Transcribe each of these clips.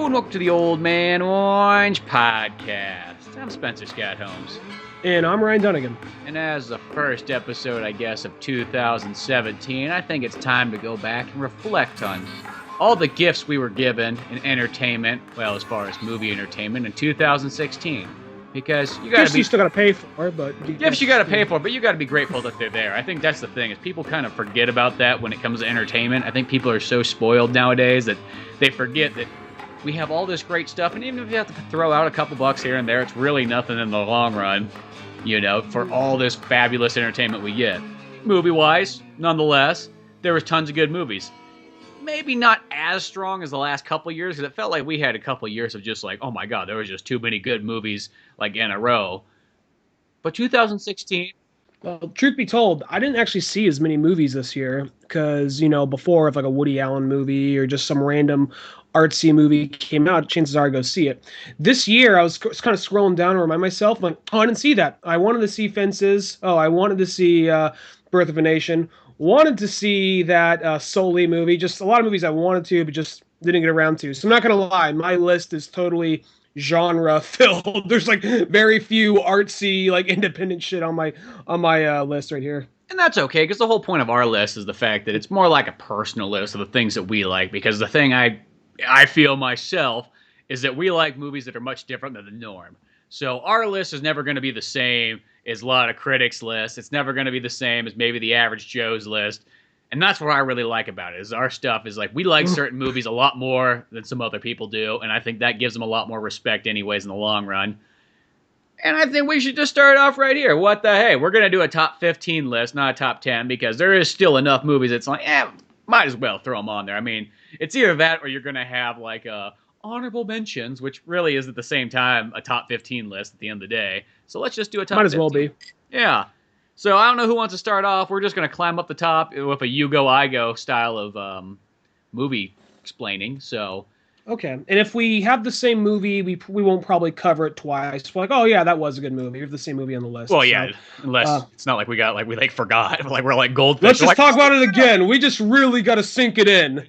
and welcome to the Old Man Orange Podcast. I'm Spencer Scott Holmes. And I'm Ryan Dunigan. And as the first episode, I guess, of 2017, I think it's time to go back and reflect on all the gifts we were given in entertainment, well, as far as movie entertainment, in 2016. Because you gotta you still gotta pay for it, but gifts you gotta pay for, but you gotta be grateful that they're there. I think that's the thing, is people kind of forget about that when it comes to entertainment. I think people are so spoiled nowadays that they forget that we have all this great stuff, and even if you have to throw out a couple bucks here and there, it's really nothing in the long run, you know, for all this fabulous entertainment we get. Movie-wise, nonetheless, there was tons of good movies. Maybe not as strong as the last couple years, because it felt like we had a couple years of just like, oh my god, there was just too many good movies like in a row. But 2016... Well, truth be told, I didn't actually see as many movies this year, because, you know, before, if like a Woody Allen movie or just some random artsy movie came out, chances are I'd go see it. This year, I was kind of scrolling down to remind myself, like, oh, I didn't see that. I wanted to see Fences. Oh, I wanted to see Birth of a Nation. Wanted to see that Sully movie. Just a lot of movies I wanted to, but just didn't get around to. So I'm not going to lie, my list is totally genre filled. There's like very few artsy, like independent shit on my list right here. And that's okay, because the whole point of our list is the fact that it's more like a personal list of the things that we like, because the thing I feel myself is that we like movies that are much different than the norm. So our list is never going to be the same as a lot of critics' lists. It's never going to be the same as maybe the average Joe's list. And that's what I really like about it, is our stuff is like, we like certain movies a lot more than some other people do, and I think that gives them a lot more respect anyways in the long run. And I think we should just start off right here. What the hey? We're going to do a top 15 list, not a top 10, because there is still enough movies that's like, might as well throw them on there. I mean, it's either that or you're going to have like honorable mentions, which really is at the same time a top 15 list at the end of the day. So let's just do a top 15. Might as well be. Yeah. So I don't know who wants to start off. We're just going to climb up the top with a you go, I go style of movie explaining. So okay, and if we have the same movie, we won't probably cover it twice. We're like, oh yeah, that was a good movie. We have the same movie on the list. Well, yeah, so, unless it's not like we forgot, like we're like goldfish. Let's just talk about it again. We just really got to sink it in.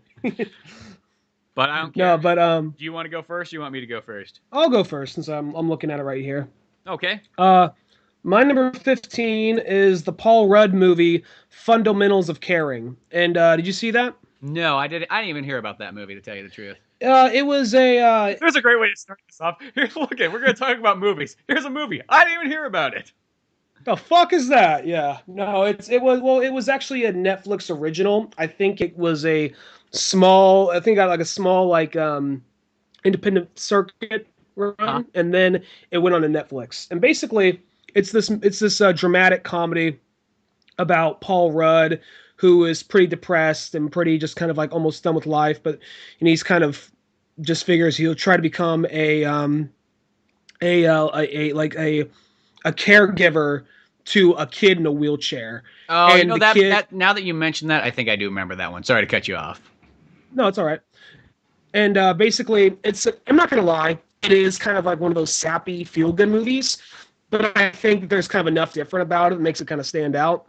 But I don't care. No, but do you want to go first? Or you want me to go first? I'll go first since I'm looking at it right here. Okay. My number 15 is the Paul Rudd movie Fundamentals of Caring. And did you see that? No, I didn't. I didn't even hear about that movie, to tell you the truth. It was a. There's a great way to start this off. Here's we're going to talk about movies. Here's a movie. I didn't even hear about it. The fuck is that? Yeah, no, it was actually a Netflix original. I think it was a small. I think got like a small like independent circuit run, and then it went on to Netflix. And basically, it's this dramatic comedy about Paul Rudd, who is pretty depressed and pretty just kind of like almost done with life, and he's kind of just figures he'll try to become a caregiver to a kid in a wheelchair. Oh, and you know that now that you mentioned that, I think I do remember that one. Sorry to cut you off. No, it's all right. And basically, I'm not gonna lie, it is kind of like one of those sappy feel-good movies, but I think there's kind of enough different about it that makes it kind of stand out.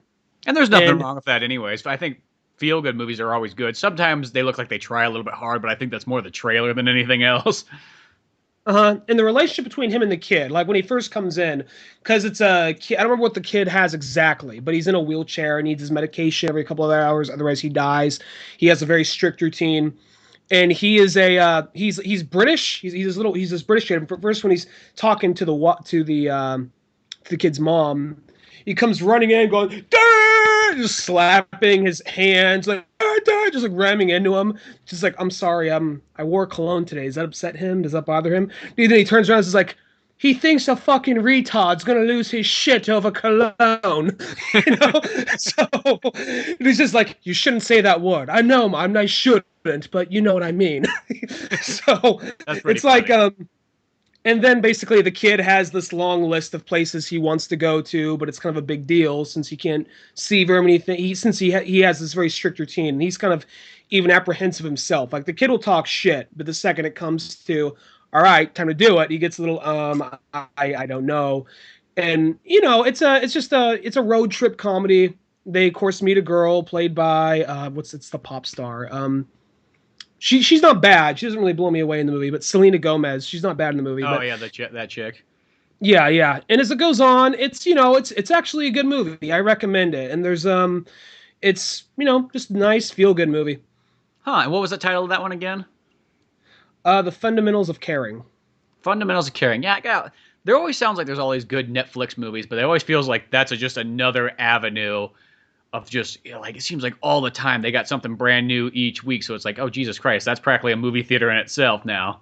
And there's nothing wrong with that anyways. But I think feel-good movies are always good. Sometimes they look like they try a little bit hard, but I think that's more the trailer than anything else. And the relationship between him and the kid, like when he first comes in, because it's a kid, I don't remember what the kid has exactly, but he's in a wheelchair and needs his medication every couple of hours, otherwise he dies. He has a very strict routine. And he is he's British. He's this British kid. First, when he's talking to the kid's mom, he comes running in, going, "Dad!" Just slapping his hands, like, "Dad!" Just like ramming into him. Just like, "I'm sorry, I wore cologne today. Does that upset him? Does that bother him?" And then he turns around and is like, "He thinks a fucking retard's gonna lose his shit over cologne." You know? So he's just like, "You shouldn't say that word. I know, I shouldn't, but you know what I mean." So it's funny. Like, and then basically the kid has this long list of places he wants to go to, but it's kind of a big deal since he can't see very many things. Since he has this very strict routine, and he's kind of even apprehensive himself. Like the kid will talk shit, but the second it comes to, all right, time to do it, he gets a little I don't know. And you know, it's a road trip comedy. They of course meet a girl played by it's the pop star. She's not bad. She doesn't really blow me away in the movie, but Selena Gomez, she's not bad in the movie. Oh But yeah, that chick. yeah, yeah. And as it goes on, it's it's actually a good movie. I recommend it. And there's it's just a nice feel good movie. Huh? And what was the title of that one again? The Fundamentals of Caring. Fundamentals of Caring. Yeah, yeah. There always sounds like there's all these good Netflix movies, but it always feels like that's just another avenue of just like it seems like all the time they got something brand new each week. So it's like, oh Jesus Christ, that's practically a movie theater in itself now.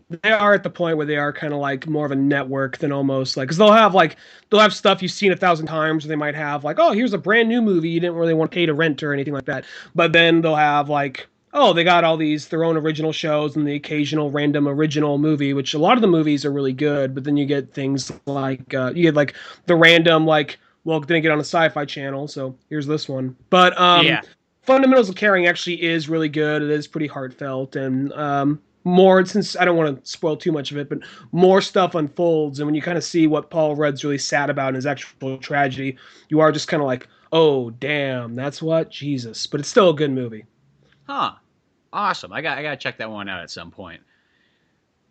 They are at the point where they are kind of like more of a network than almost like because they'll have stuff you've seen 1,000 times. Or they might have like, oh, here's a brand new movie you didn't really want to pay to rent or anything like that. But then they'll have like, oh, they got all these their own original shows and the occasional random original movie, which a lot of the movies are really good. But then you get things like you get like the random like, well, it didn't get on a sci-fi channel, so here's this one. But Yeah. Fundamentals of Caring actually is really good. It is pretty heartfelt and more since I don't want to spoil too much of it, but more stuff unfolds, and when you kind of see what Paul Rudd's really sad about in his actual tragedy, you are just kind of like, oh damn, that's what Jesus. But it's still a good movie. Huh. Awesome. I gotta check that one out at some point.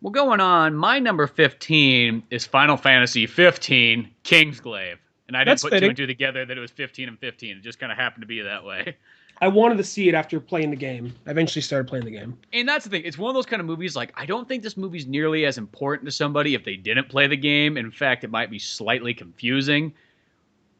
Well, going on, my number 15 is Final Fantasy 15 Kingsglaive. And I didn't That's put fitting. two and two together that it was 15 and 15. It just kind of happened to be that way. I wanted to see it after playing the game. I eventually started playing the game. And that's the thing. It's one of those kind of movies, like, I don't think this movie's nearly as important to somebody if they didn't play the game. In fact, it might be slightly confusing.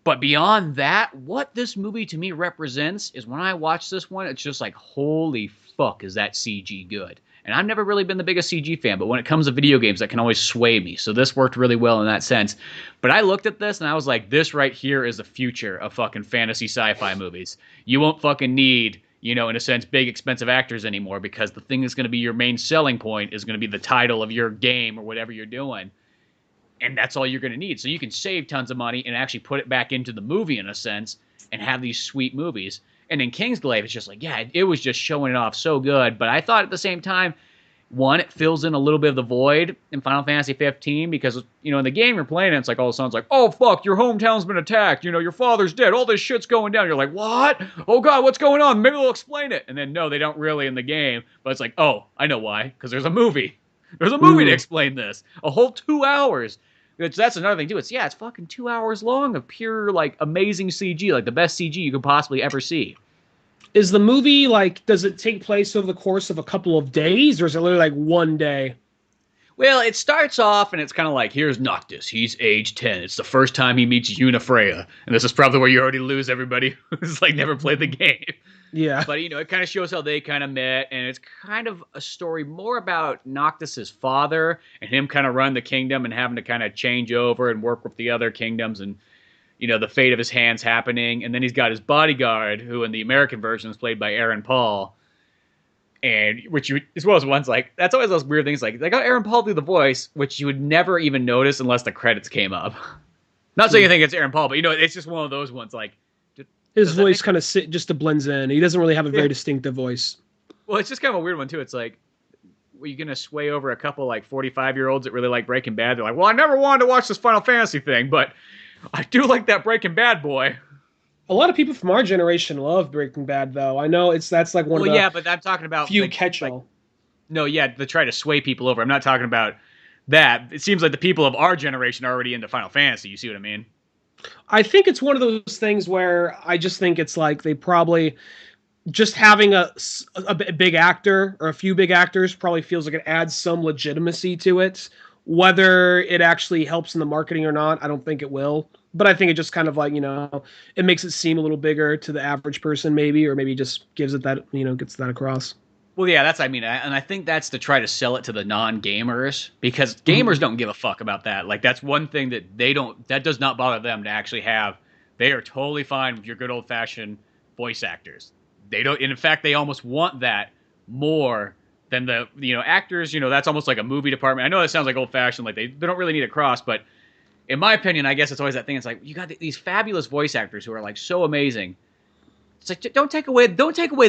But beyond that, what this movie to me represents is when I watch this one, it's just like, holy fuck, is that CG good? And I've never really been the biggest CG fan, but when it comes to video games, that can always sway me. So this worked really well in that sense. But I looked at this and I was like, this right here is the future of fucking fantasy sci-fi movies. You won't fucking need, in a sense, big expensive actors anymore because the thing that's going to be your main selling point is going to be the title of your game or whatever you're doing. And that's all you're going to need. So you can save tons of money and actually put it back into the movie in a sense and have these sweet movies. And in Kingsglaive, it's just like, yeah, it was just showing it off so good. But I thought at the same time, one, it fills in a little bit of the void in Final Fantasy 15 because, in the game you're playing it, it's like all of a sudden it's like, oh, fuck, your hometown's been attacked. Your father's dead. All this shit's going down. You're like, what? Oh, God, what's going on? Maybe they'll explain it. And then, no, they don't really in the game. But it's like, oh, I know why. Because there's a movie. There's a movie to explain this. A whole 2 hours. That's another thing, too. It's fucking 2 hours long of pure, like, amazing CG. Like, the best CG you could possibly ever see. Is the movie like? Does it take place over the course of a couple of days, or is it literally like one day? Well, it starts off and it's kind of like, here's Noctis. He's age 10. It's the first time he meets Unifreya. And this is probably where you already lose everybody who's like never played the game. Yeah. But, it kind of shows how they kind of met. And it's kind of a story more about Noctis's father and him kind of run the kingdom and having to kind of change over and work with the other kingdoms and, the fate of his hands happening. And then he's got his bodyguard, who in the American version is played by Aaron Paul. And which you, as well as ones like, that's always those weird things like, they got Aaron Paul do the voice, which you would never even notice unless the credits came up. Not saying you think it's Aaron Paul, but it's just one of those ones like. His voice kind of just blends in. He doesn't really have a very distinctive voice. Well, it's just kind of a weird one too. It's like, were you going to sway over a couple like 45-year-olds that really like Breaking Bad? They're like, well, I never wanted to watch this Final Fantasy thing, but I do like that Breaking Bad boy. A lot of people from our generation love Breaking Bad, though. I know that's like one of the yeah, but I'm talking about few catch-all. No, yeah, to try to sway people over. I'm not talking about that. It seems like the people of our generation are already into Final Fantasy. You see what I mean? I think it's one of those things where I just think it's like they probably just having a big actor or a few big actors probably feels like it adds some legitimacy to it. Whether it actually helps in the marketing or not, I don't think it will. But I think it just kind of like, it makes it seem a little bigger to the average person maybe, or maybe just gives it that, gets that across. Well, yeah, and I think that's to try to sell it to the non-gamers because gamers don't give a fuck about that. Like that's one thing that does not bother them to actually have. They are totally fine with your good old-fashioned voice actors. They don't, and in fact, they almost want that more than the, actors, that's almost like a movie department. I know that sounds like old-fashioned, like they don't really need a cross, but in my opinion, I guess it's always that thing. It's like you got these fabulous voice actors who are like so amazing. It's like don't take away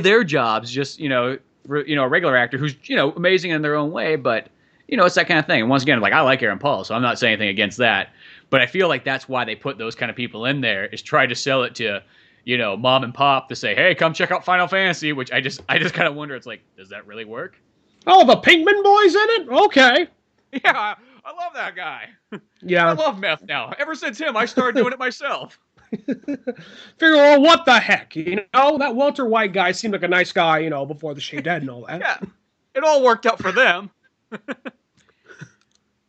their jobs. Just a regular actor who's amazing in their own way, but it's that kind of thing. And once again, like I like Aaron Paul, so I'm not saying anything against that. But I feel like that's why they put those kind of people in there is try to sell it to mom and pop to say, hey, come check out Final Fantasy, which I just kind of wonder, it's like, does that really work? Oh, the Pinkman Boy's in it? Okay. Yeah, I love that guy. I Yeah. love meth now. Ever since him, I started doing it myself. Figure, well, what the heck? That Walter White guy seemed like a nice guy, before the shaved head and all that. Yeah, it all worked out for them.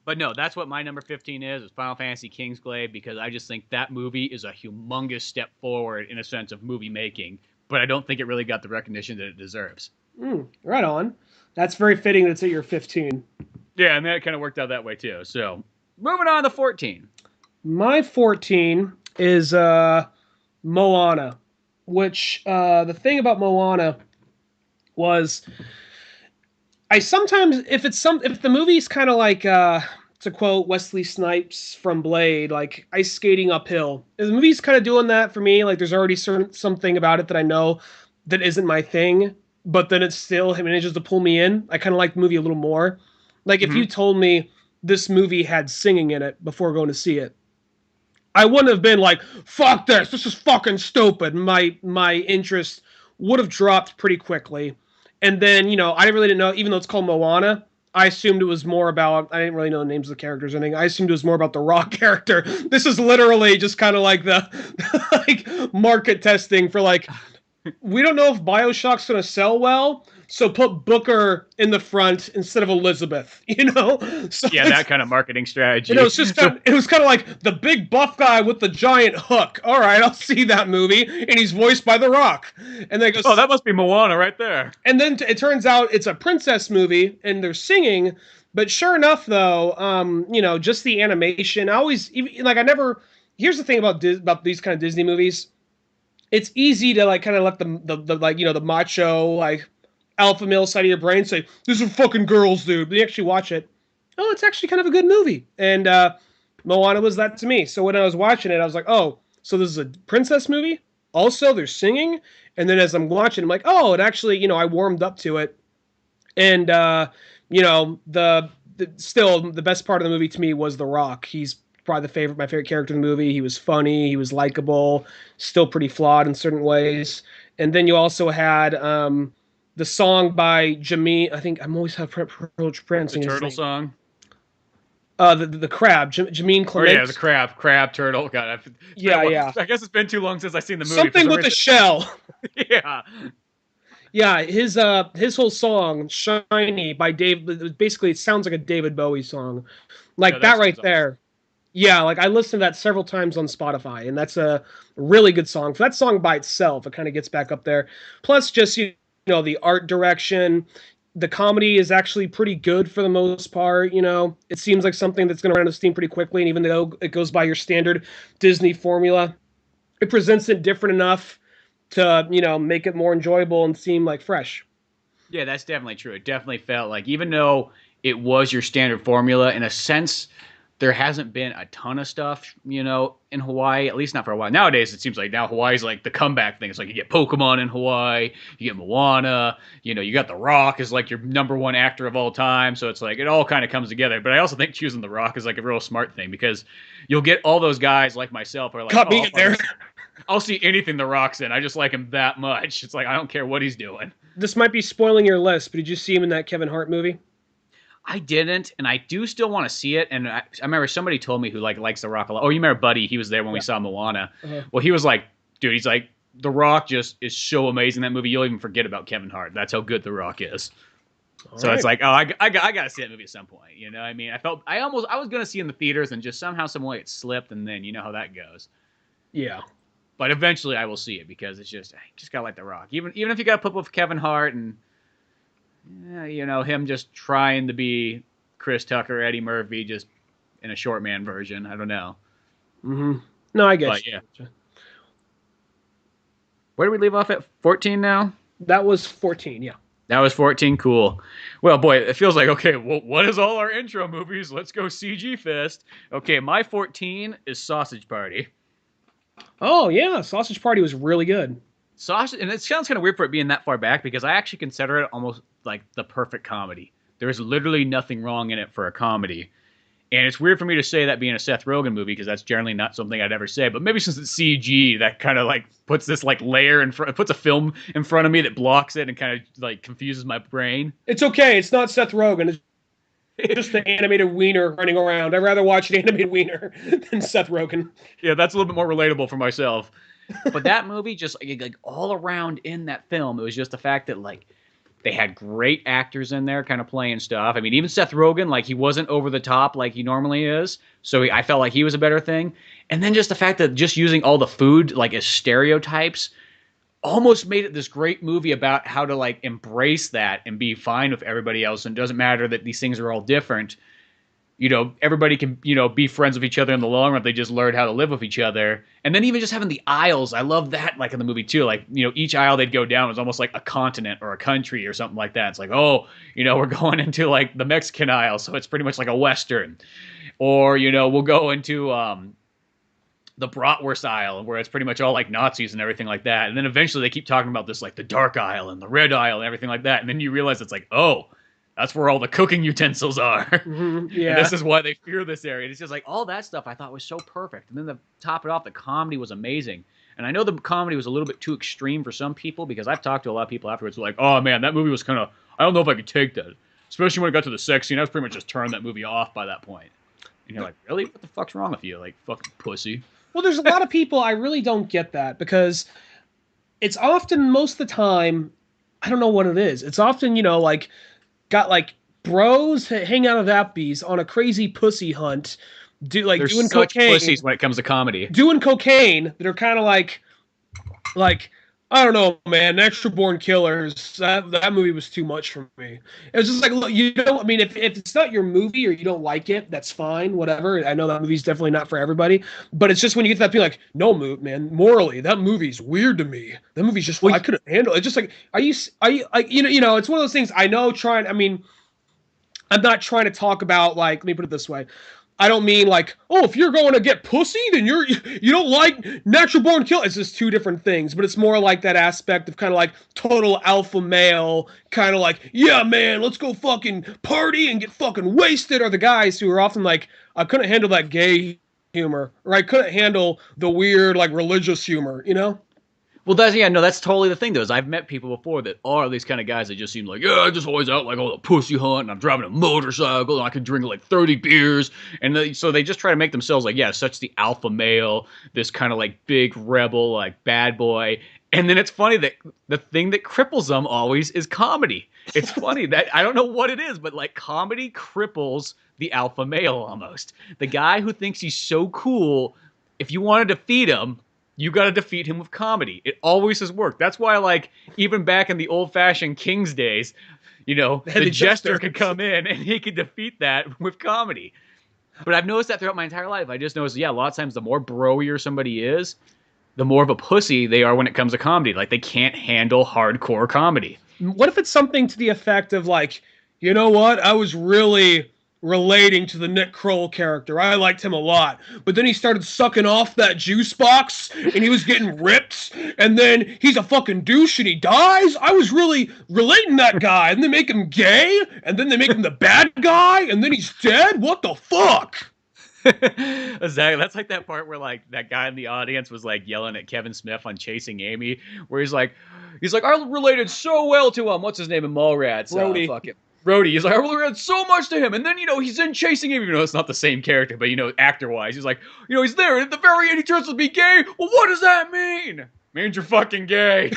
But no, that's what my number 15 is Final Fantasy Kingsglaive, because I just think that movie is a humongous step forward in a sense of movie making, but I don't think it really got the recognition that it deserves. Right on. That's very fitting that it's at your 15. Yeah, and that kind of worked out that way too. So, moving on to 14. My 14 is Moana, which the thing about Moana was I sometimes if the movie's kind of like to quote Wesley Snipes from Blade, like ice skating uphill. If the movie's kind of doing that for me, like there's already something about it that I know that isn't my thing, but then it still manages to pull me in. I kind of like the movie a little more. Like if you told me this movie had singing in it before going to see it, I wouldn't have been like, fuck this is fucking stupid. My interest would have dropped pretty quickly. And then, I really didn't know, even though it's called Moana, I assumed it was more about, I didn't really know the names of the characters or anything. I assumed it was more about the Rock character. This is literally just kind of like the like market testing for like, we don't know if BioShock's going to sell well, so put Booker in the front instead of Elizabeth, So yeah, that kind of marketing strategy. It was just it was kind of like the big buff guy with the giant hook. All right, I'll see that movie, and he's voiced by The Rock. And then goes, oh, that must be Moana right there. And then it turns out it's a princess movie, and they're singing. But sure enough, though, just the animation. Here's the thing about these kind of Disney movies. It's easy to like kind of let the macho like alpha male side of your brain say, "These are fucking girls, dude." But you actually watch it. Oh, it's actually kind of a good movie. And Moana was that to me. So when I was watching it, I was like, oh, so this is a princess movie? Also, they're singing. And then as I'm watching, I'm like, oh, it actually, I warmed up to it. And, still, the best part of the movie to me was The Rock. He's probably my favorite character in the movie. He was funny. He was likable. Still pretty flawed in certain ways. And then you also had the song by Jameen. I think I'm always pronouncing the turtle song. The crab, Jameen Clement. Oh yeah, the crab turtle. God, yeah. I guess it's been too long since I've seen the movie. Something with a shell. Yeah. Yeah, his whole song "Shiny" by Dave. Basically, it sounds like a David Bowie song, like that right there. Awesome. Yeah, like I listened to that several times on Spotify, and that's a really good song. For that song by itself, it kind of gets back up there. Plus, just the art direction. The comedy is actually pretty good for the most part. It seems like something that's going to run out of steam pretty quickly. And even though it goes by your standard Disney formula, it presents it different enough to, make it more enjoyable and seem like fresh. Yeah, that's definitely true. It definitely felt like, even though it was your standard formula, in a sense, there hasn't been a ton of stuff, in Hawaii, at least not for a while. Nowadays, it seems like now Hawaii's like the comeback thing. It's like you get Pokemon in Hawaii, you get Moana, you got The Rock as like your number one actor of all time. So it's like it all kind of comes together. But I also think choosing The Rock is like a real smart thing, because you'll get all those guys like myself who are like, cut me in there. I'll see anything The Rock's in. I just like him that much. It's like I don't care what he's doing. This might be spoiling your list, but did you see him in that Kevin Hart movie? I didn't, and I do still want to see it. And I remember somebody told me who likes The Rock a lot. Oh, you remember Buddy? He was there when we saw Moana. Uh-huh. Well, he was like, dude, he's like, The Rock just is so amazing in that movie. You'll even forget about Kevin Hart. That's how good The Rock is. All so right. It's like, oh, I gotta see that movie at some point. I mean, I was gonna see it in the theaters, and just somehow, some way, it slipped, and then you know how that goes. Yeah. But eventually, I will see it, because it's just gotta like The Rock. Even if you gotta put up with Kevin Hart and him just trying to be Chris Tucker, Eddie Murphy, just in a short man version. I don't know. Mm-hmm. No, I guess. Yeah. Where do we leave off at? 14 now? That was 14, yeah. That was 14, cool. Well, boy, it feels like, okay, well, what is all our intro movies? Let's go CG Fest. Okay, my 14 is Sausage Party. Oh, yeah, Sausage Party was really good. Sausage, and it sounds kind of weird for it being that far back, because I actually consider it almost like the perfect comedy. There is literally nothing wrong in it for a comedy. And it's weird for me to say that being a Seth Rogen movie because that's generally not something I'd ever say. But maybe since it's CG, that kind of like puts this like layer in front, puts a film in front of me that blocks it and kind of like confuses my brain. It's okay. It's not Seth Rogen. It's just the animated wiener running around. I'd rather watch an animated wiener than Seth Rogen. Yeah, that's a little bit more relatable for myself. But that movie, just like all around in that film, it was just the fact that like they had great actors in there kind of playing stuff. I mean, even Seth Rogen, like he wasn't over the top like he normally is. So I felt like he was a better thing. And then just the fact that just using all the food like as stereotypes almost made it this great movie about how to like embrace that and be fine with everybody else. And it doesn't matter that these things are all different. You know, everybody can, you know, be friends with each other in the long run if they just learn how to live with each other. And then even just having the aisles, I love that, like in the movie too. Like, you know, each aisle they'd go down was almost like a continent or a country or something like that. It's like, oh, you know, we're going into like the Mexican aisle, so it's pretty much like a Western. Or, you know, we'll go into the bratwurst aisle where it's pretty much all like Nazis and everything like that. And then eventually they keep talking about this like the dark aisle and the red aisle and everything like that. And then you realize it's like, oh, that's where all the cooking utensils are. Mm-hmm, yeah. And this is why they fear this area. It's just like all that stuff I thought was so perfect. And then to top it off, the comedy was amazing. And I know the comedy was a little bit too extreme for some people because I've talked to a lot of people afterwards who are like, oh man, that movie was kind of, I don't know if I could take that. Especially when it got to the sex scene. I was pretty much just turned that movie off by that point. And you're like, really? What the fuck's wrong with you? Like, fucking pussy. Well, there's a lot of people, I really don't get that because it's often, most of the time, I don't know what it is. It's often, you know, like, got like bros hang out of Applebee's on a crazy pussy hunt, They're doing such cocaine, pussies when it comes to comedy. doing cocaine that are kind of like I don't know, man. Natural Born Killers. That movie was too much for me. It was just like, look, you know, I mean, if it's not your movie or you don't like it, that's fine, whatever. I know that movie's definitely not for everybody, but it's just when you get to that feeling like, no, man, morally, that movie's weird to me. That movie's just, I couldn't handle it. It's just like, are you like, you know, it's one of those things. I know, I mean, I'm not trying to talk about like, let me put it this way. I don't mean like, oh, if you're going to get pussy, then you don't like Natural Born Killer. It's just two different things, but it's more like that aspect of kind of like total alpha male, kind of like, yeah, man, let's go fucking party and get fucking wasted, are the guys who are often like, I couldn't handle that gay humor, or I couldn't handle the weird like religious humor, you know? Well, that's totally the thing, though, is I've met people before that are these kind of guys that just seem like, yeah, I'm just always out like all the pussy hunt, and I'm driving a motorcycle, and I can drink like 30 beers, and so they just try to make themselves like, yeah, such the alpha male, this kind of like big rebel, like bad boy, and then it's funny that the thing that cripples them always is comedy. It's funny that, I don't know what it is, but like comedy cripples the alpha male almost. The guy who thinks he's so cool, if you want to defeat him, you got to defeat him with comedy. It always has worked. That's why, like, even back in the old-fashioned King's days, you know, the jester could come in and he could defeat that with comedy. But I've noticed that throughout my entire life. I just noticed, yeah, a lot of times the more broier somebody is, the more of a pussy they are when it comes to comedy. Like, they can't handle hardcore comedy. What if it's something to the effect of, like, you know what? I was really relating to the Nick Kroll character. I liked him a lot. But then he started sucking off that juice box, and he was getting ripped, and then he's a fucking douche, and he dies? I was really relating that guy, and they make him gay, and then they make him the bad guy, and then he's dead? What the fuck? Exactly. That's like that part where like that guy in the audience was like yelling at Kevin Smith on Chasing Amy, where he's like, I related so well to him. What's his name in Mallrats? Brody. Fuck it. Brody. He's like, I related so much to him. And then, you know, he's in Chasing Amy, even though it's not the same character, but, you know, actor-wise, he's like, you know, he's there, and at the very end he turns to be gay. Well, what does that mean? Means you're fucking gay.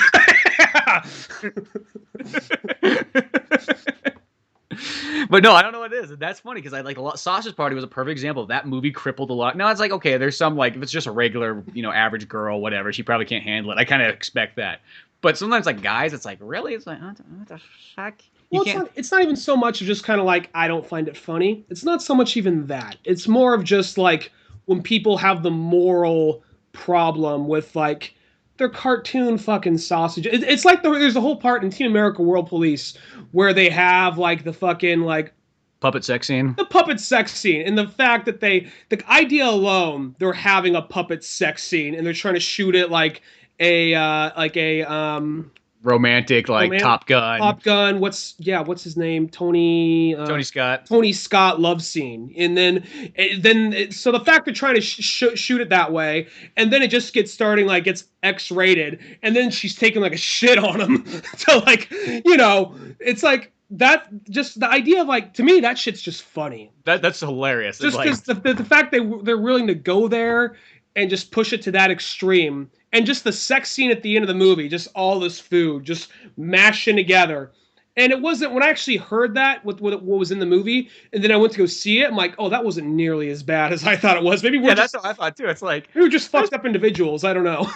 But no, I don't know what it is. That's funny because I like Sausage Party was a perfect example of that movie crippled a lot. Now it's like, okay, there's some like if it's just a regular, you know, average girl, whatever, she probably can't handle it. I kind of expect that. But sometimes like guys, it's like, really? It's like, what the fuck? Well, it's not even so much just kind of like, I don't find it funny. It's not so much even that. It's more of just like when people have the moral problem with like their cartoon fucking sausage. It's like there's a whole part in Team America World Police where they have like the fucking like puppet sex scene. The puppet sex scene, and the fact that the idea alone, they're having a puppet sex scene and they're trying to shoot it like a romantic, like romantic Top Gun, Top Gun. What's his name? Tony. Tony Scott. Tony Scott love scene, and so the fact they're trying to shoot it that way, and then it just gets starting like it's X-rated, and then she's taking like a shit on him. So like, it's like that. Just the idea of like, to me, that shit's just funny. That's hilarious. Just because the fact they're willing to go there and just push it to that extreme, and just the sex scene at the end of the movie, just all this food just mashing together. And it wasn't, when I actually heard that with what was in the movie, and then I went to go see it, I'm like, oh, that wasn't nearly as bad as I thought it was. Maybe that's what I thought too. It's like we were just fucked up individuals. I don't know.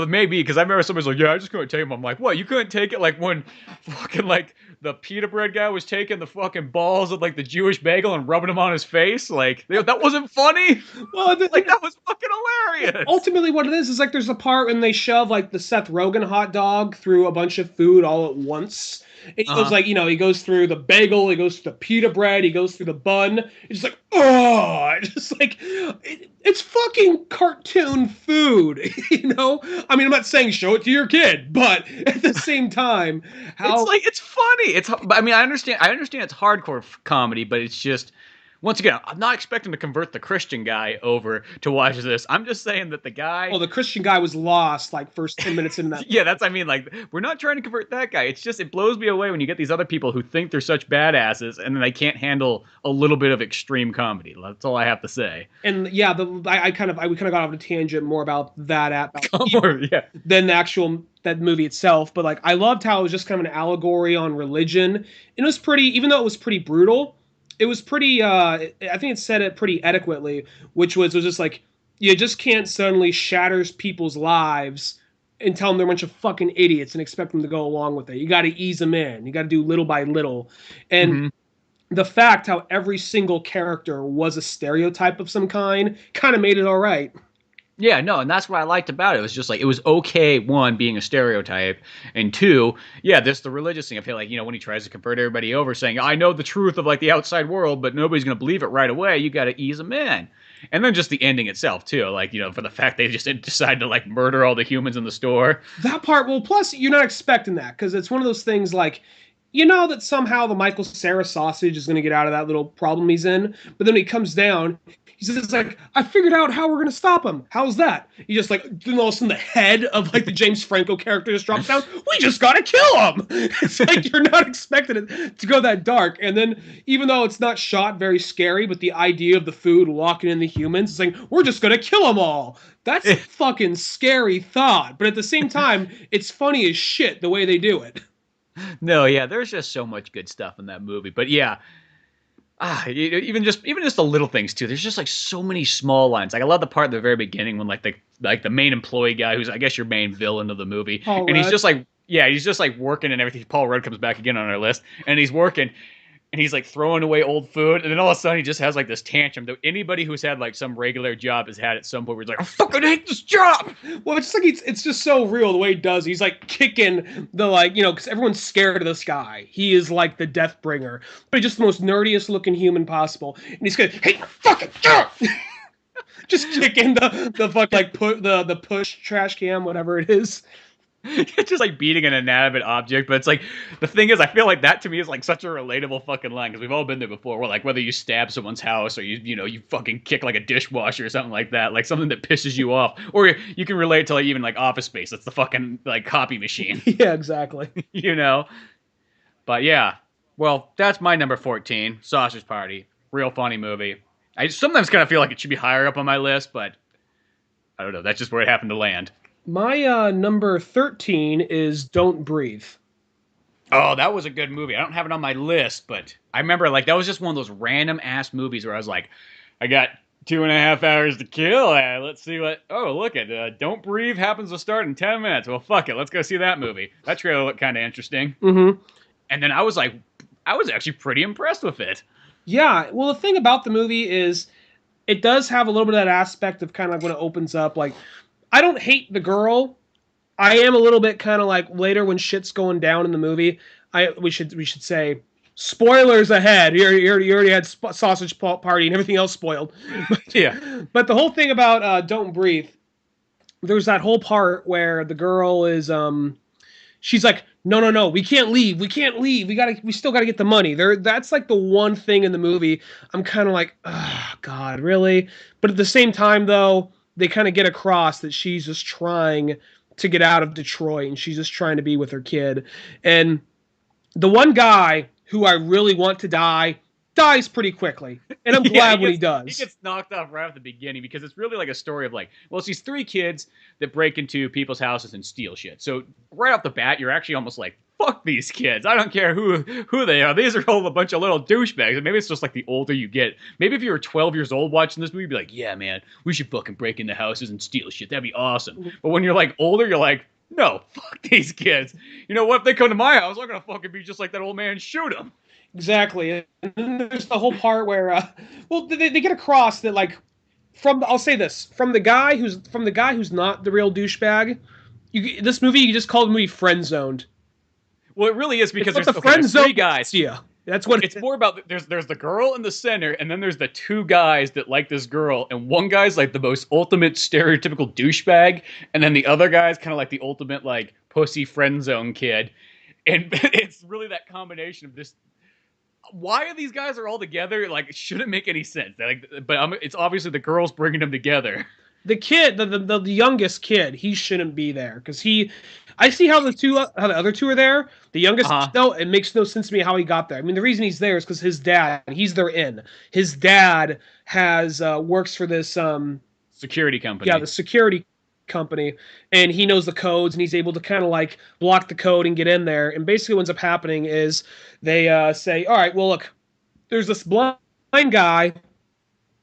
Maybe because I remember somebody's like, yeah, I just couldn't take him. I'm like, what? You couldn't take it? Like when fucking like the pita bread guy was taking the fucking balls of like the Jewish bagel and rubbing them on his face. Like that wasn't funny. Well, like that was fucking hilarious. Ultimately, what it is like there's a part when they shove like the Seth Rogen hot dog through a bunch of food all at once. It goes like, he goes through the bagel, he goes through the pita bread, he goes through the bun. It's just like, oh, just like, it's fucking cartoon food, I mean, I'm not saying show it to your kid, but at the same time, it's funny. I understand it's hardcore comedy, but it's just, once again, I'm not expecting to convert the Christian guy over to watch this. I'm just saying that the guy... Oh, the Christian guy was lost, like, first 10 minutes into that. Yeah, we're not trying to convert that guy. It's just, it blows me away when you get these other people who think they're such badasses, and then they can't handle a little bit of extreme comedy. That's all I have to say. And, yeah, we kind of got off on a tangent more about that than the actual... that movie itself. But, like, I loved how it was just kind of an allegory on religion. And it was pretty... Even though it was pretty brutal... It was pretty, I think it said it pretty adequately, which was just like, you just can't suddenly shatter people's lives and tell them they're a bunch of fucking idiots and expect them to go along with it. You got to ease them in. You got to do little by little. And the fact how every single character was a stereotype of some kind of made it all right. Yeah, no, and that's what I liked about it. It was just like, it was okay, one, being a stereotype, and two, the religious thing. I feel like, when he tries to convert everybody over, saying, I know the truth of, like, the outside world, but nobody's going to believe it right away, you got to ease them in. And then just the ending itself, too, like, for the fact they just decide to, like, murder all the humans in the store. That part, well, plus, you're not expecting that, because it's one of those things, like, that somehow the Michael Cera sausage is going to get out of that little problem he's in, but then when he comes down... He says, like, I figured out how we're going to stop him. How's that? He just, like, then all of a sudden the head of, like, the James Franco character just drops down. We just got to kill him. It's like you're not expecting it to go that dark. And then, even though it's not shot very scary, but the idea of the food locking in the humans, it's like, we're just going to kill them all. That's a fucking scary thought. But at the same time, it's funny as shit the way they do it. No, yeah, there's just so much good stuff in that movie. But, yeah. Even just the little things too. There's just like so many small lines. Like I love the part at the very beginning when like the main employee guy, who's I guess your main villain of the movie, Paul and Rudd. he's just like working and everything. Paul Rudd comes back again on our list, and he's working, and he's like throwing away old food, and then all of a sudden he just has like this tantrum that anybody who's had like some regular job has had at some point where he's like, I fucking hate this job. Well, it's just like it's just so real the way he does. He's like kicking the because everyone's scared of this guy. He is like the death bringer, but he's just the most nerdiest looking human possible. And he's going, hey, fucking just kicking the fuck like put the push trash can, whatever it is. It's just like beating an inanimate object, but it's like the thing is, I feel like that to me is like such a relatable fucking line because we've all been there before. Where like whether you stab someone's house or you fucking kick like a dishwasher or something like that, like something that pisses you off, or you can relate to like even like Office Space. That's the fucking like copy machine. Yeah, exactly. But yeah, well, that's my number 14, Sausage Party. Real funny movie. I sometimes kind of feel like it should be higher up on my list, but I don't know. That's just where it happened to land. My number 13 is Don't Breathe. Oh, that was a good movie. I don't have it on my list, but I remember like that was just one of those random ass movies where I was like, I got 2.5 hours to kill. Let's see what. Oh, look at Don't Breathe happens to start in 10 minutes. Well, fuck it. Let's go see that movie. That trailer looked kind of interesting. Mm-hmm. And then I was actually pretty impressed with it. Yeah. Well, the thing about the movie is it does have a little bit of that aspect of kind of like when it opens up, like. I don't hate the girl. I am a little bit kind of like later when shit's going down in the movie. We should say spoilers ahead. You already had Sausage Party and everything else spoiled. Yeah. But the whole thing about Don't Breathe, there's that whole part where the girl is she's like, no, no, no, we can't leave. We can't leave. We still gotta get the money. That's like the one thing in the movie I'm kind of like, oh God, really? But at the same time, though, they kind of get across that she's just trying to get out of Detroit and she's just trying to be with her kid. And the one guy who I really want to die dies pretty quickly, and I'm Yeah, glad when he he does. gets knocked off right at the beginning because it's really like a story of like, well, it's these three kids that break into people's houses and steal shit. So right off the bat, you're actually almost like, fuck these kids. I don't care who they are. These are all a bunch of little douchebags. And maybe it's just like the older you get. Maybe if you were 12 years old watching this movie, you'd be like, yeah, man, we should fucking break into houses and steal shit. That'd be awesome. But when you're like older, you're like, no, fuck these kids. You know what? If they come to my house, I'm gonna fucking be just like that old man and shoot them. Exactly. And then there's the whole part where, well, they get across that like I'll say this from the guy who's not the real douchebag. This movie you just call the movie friend zoned. Well, it really is because there's three guys. Yeah, that's what it's more about. There's the girl in the center, and then there's the two guys that like this girl, and one guy's like the most ultimate stereotypical douchebag, and then the other guy's kind of like the ultimate like pussy friend zone kid, and it's really that combination of this. Why are these guys are all together? Like, it shouldn't make any sense. It's obviously the girls bringing them together. The kid, the youngest kid, he shouldn't be there because I see how the other two are there. The youngest, though, it makes no sense to me how he got there. I mean, the reason he's there is because his dad, he's their in. His dad has works for this security company. Yeah, the security company, and he knows the codes, and he's able to kind of like block the code and get in there. And basically, what ends up happening is they say, "All right, well, look, there's this blind guy.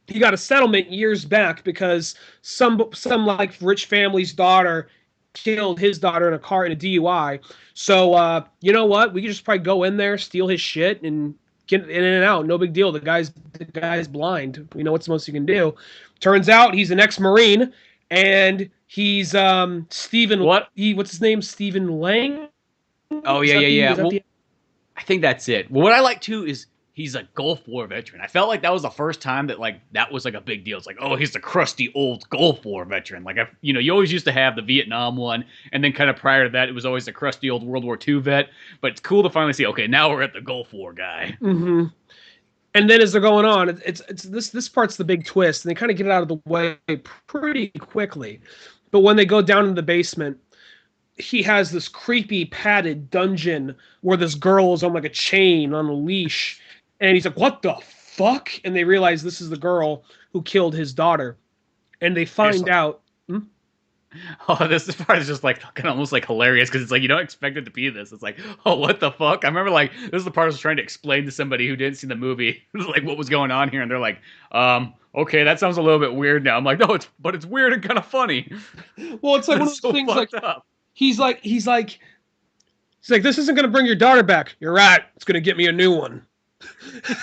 He got a settlement years back because some like rich family's daughter killed his daughter in a DUI. So you know what? We could just probably go in there, steal his shit, and get in and out. No big deal. The guy's blind. We know what's the most you can do." Turns out he's an ex-Marine, and he's Stephen. What? What's his name? Stephen Lang. Oh yeah. Well, I think that's it. Well, what I like too is he's a Gulf War veteran. I felt like that was the first time that like that was like a big deal. It's like, oh, he's the crusty old Gulf War veteran. Like, you always used to have the Vietnam one, and then kind of prior to that, it was always the crusty old World War II vet. But it's cool to finally see, okay, now we're at the Gulf War guy. Mm-hmm. And then as they're going on, it's this part's the big twist, and they kind of get it out of the way pretty quickly. But when they go down in the basement, he has this creepy padded dungeon where this girl is on like a chain on a leash, and he's like, "What the fuck?" And they realize this is the girl who killed his daughter, and they find out. Oh, this part is just like fucking almost like hilarious because it's like you don't expect it to be this. It's like, oh, what the fuck? I remember like this is the part I was trying to explain to somebody who didn't see the movie. It was like what was going on here, and they're like, okay, that sounds a little bit weird now. I'm like, no, it's weird and kind of funny. Well, it's like one of those things like he's like, this isn't gonna bring your daughter back. You're right. It's gonna get me a new one.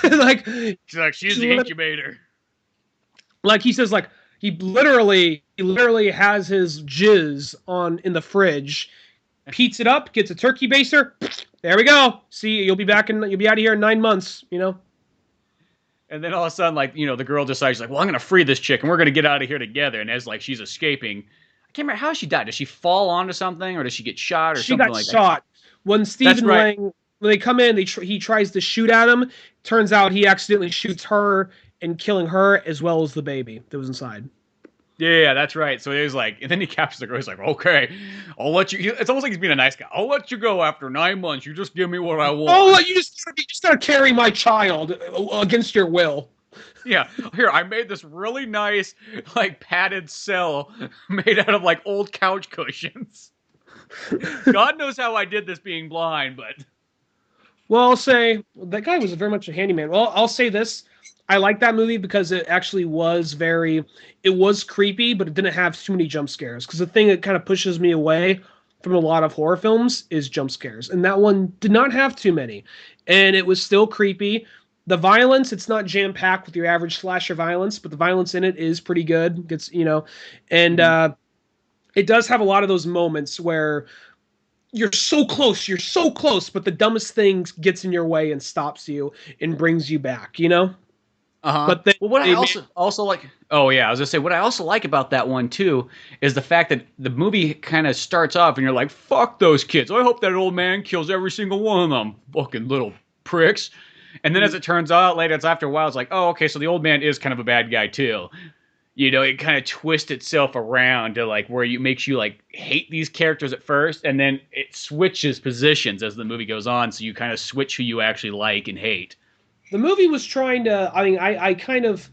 She's the incubator. Like he says, like he literally has his jizz in the fridge, heats it up, gets a turkey baster. There we go. See, you'll be out of here in 9 months. And then all of a sudden, like the girl decides, like, well, I'm gonna free this chick, and we're gonna get out of here together. And as like she's escaping, I can't remember how she died. Does she fall onto something, or does she get shot, or something like that? She got shot. When Stephen Lang, when they come in, he tries to shoot at him. Turns out he accidentally shoots her and killing her as well as the baby that was inside. Yeah, that's right. So he was like, and then he captures the girl. He's like, okay, I'll let you. It's almost like he's being a nice guy. I'll let you go after 9 months. You just give me what I want. Oh, you just gotta carry my child against your will. Yeah, here, I made this really nice, like, padded cell made out of, like, old couch cushions. God knows how I did this being blind, but... Well, I'll say, that guy was very much a handyman. Well, I'll say this. I like that movie because it actually was it was creepy, but it didn't have too many jump scares. Because the thing that kind of pushes me away from a lot of horror films is jump scares. And that one did not have too many. And it was still creepy. The violence, it's not jam-packed with your average slasher violence, but the violence in it is pretty good. And it does have a lot of those moments where you're so close, but the dumbest thing gets in your way and stops you and brings you back, Uh-huh. But then Well, what I they made also like, oh yeah, I was gonna say what I also like about that one too is the fact that the movie kind of starts off and you're like, fuck those kids. I hope that old man kills every single one of them, fucking little pricks. And then as it turns out later, it's after a while, it's like, oh, okay, so the old man is kind of a bad guy too. You know, it kind of twists itself around to like where you makes you like hate these characters at first, and then it switches positions as the movie goes on, so you kind of switch who you actually like and hate. the movie was trying to. I mean, I kind of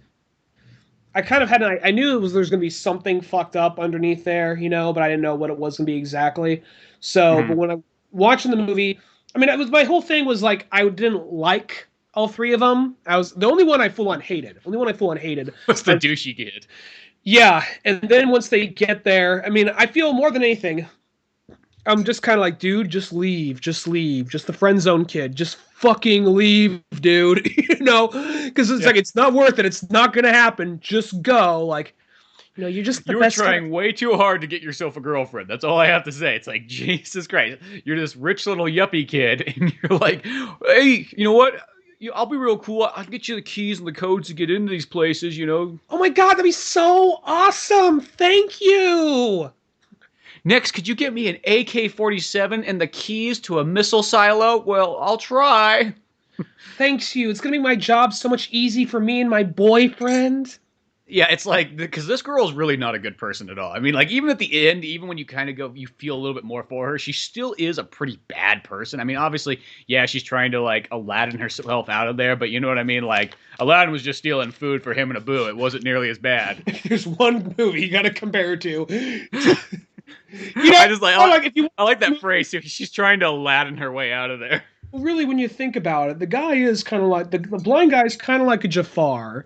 had I knew it was there's going to be something fucked up underneath there, you know, but I didn't know what it was going to be exactly. So, but Mhm. when I watching the movie, I mean, it was my whole thing was like I didn't like all three of them. I was the only one I full on hated. Only one I full on hated. What's the douchey kid? Yeah, and then once they get there, I mean, I feel more than anything, I'm just kind of like, dude, just leave, just leave, just the friend zone kid, just fucking leave, dude. You know, because it's Yeah. like it's not worth it. It's not gonna happen. Just go. Like, you know, you're just the You were best kind of. trying way too hard to get yourself a girlfriend. That's all I have to say. It's like, Jesus Christ. You're this rich little yuppie kid, and you're like, hey, you know what? I'll be real cool. I'll get you the keys and the codes to get into these places, you know. Oh my god, that'd be so awesome! Thank you. Next, could you get me an AK-47 and the keys to a missile silo? Well, I'll try. Thanks you. It's gonna make my job so much easy for me and my boyfriend. Yeah, it's like because this girl is really not a good person at all. I mean, like even at the end, even when you kind of go, you feel a little bit more for her. She still is a pretty bad person. I mean, obviously, yeah, she's trying to like Aladdin herself out of there, but you know what I mean. Like Aladdin was just stealing food for him and Abu. It wasn't nearly as bad. If there's one movie you gotta compare it to, you know, I just like or like if you I like that phrase. She's trying to Aladdin her way out of there. really, when you think about it, the guy is kind of like the blind guy is kind of like a Jafar.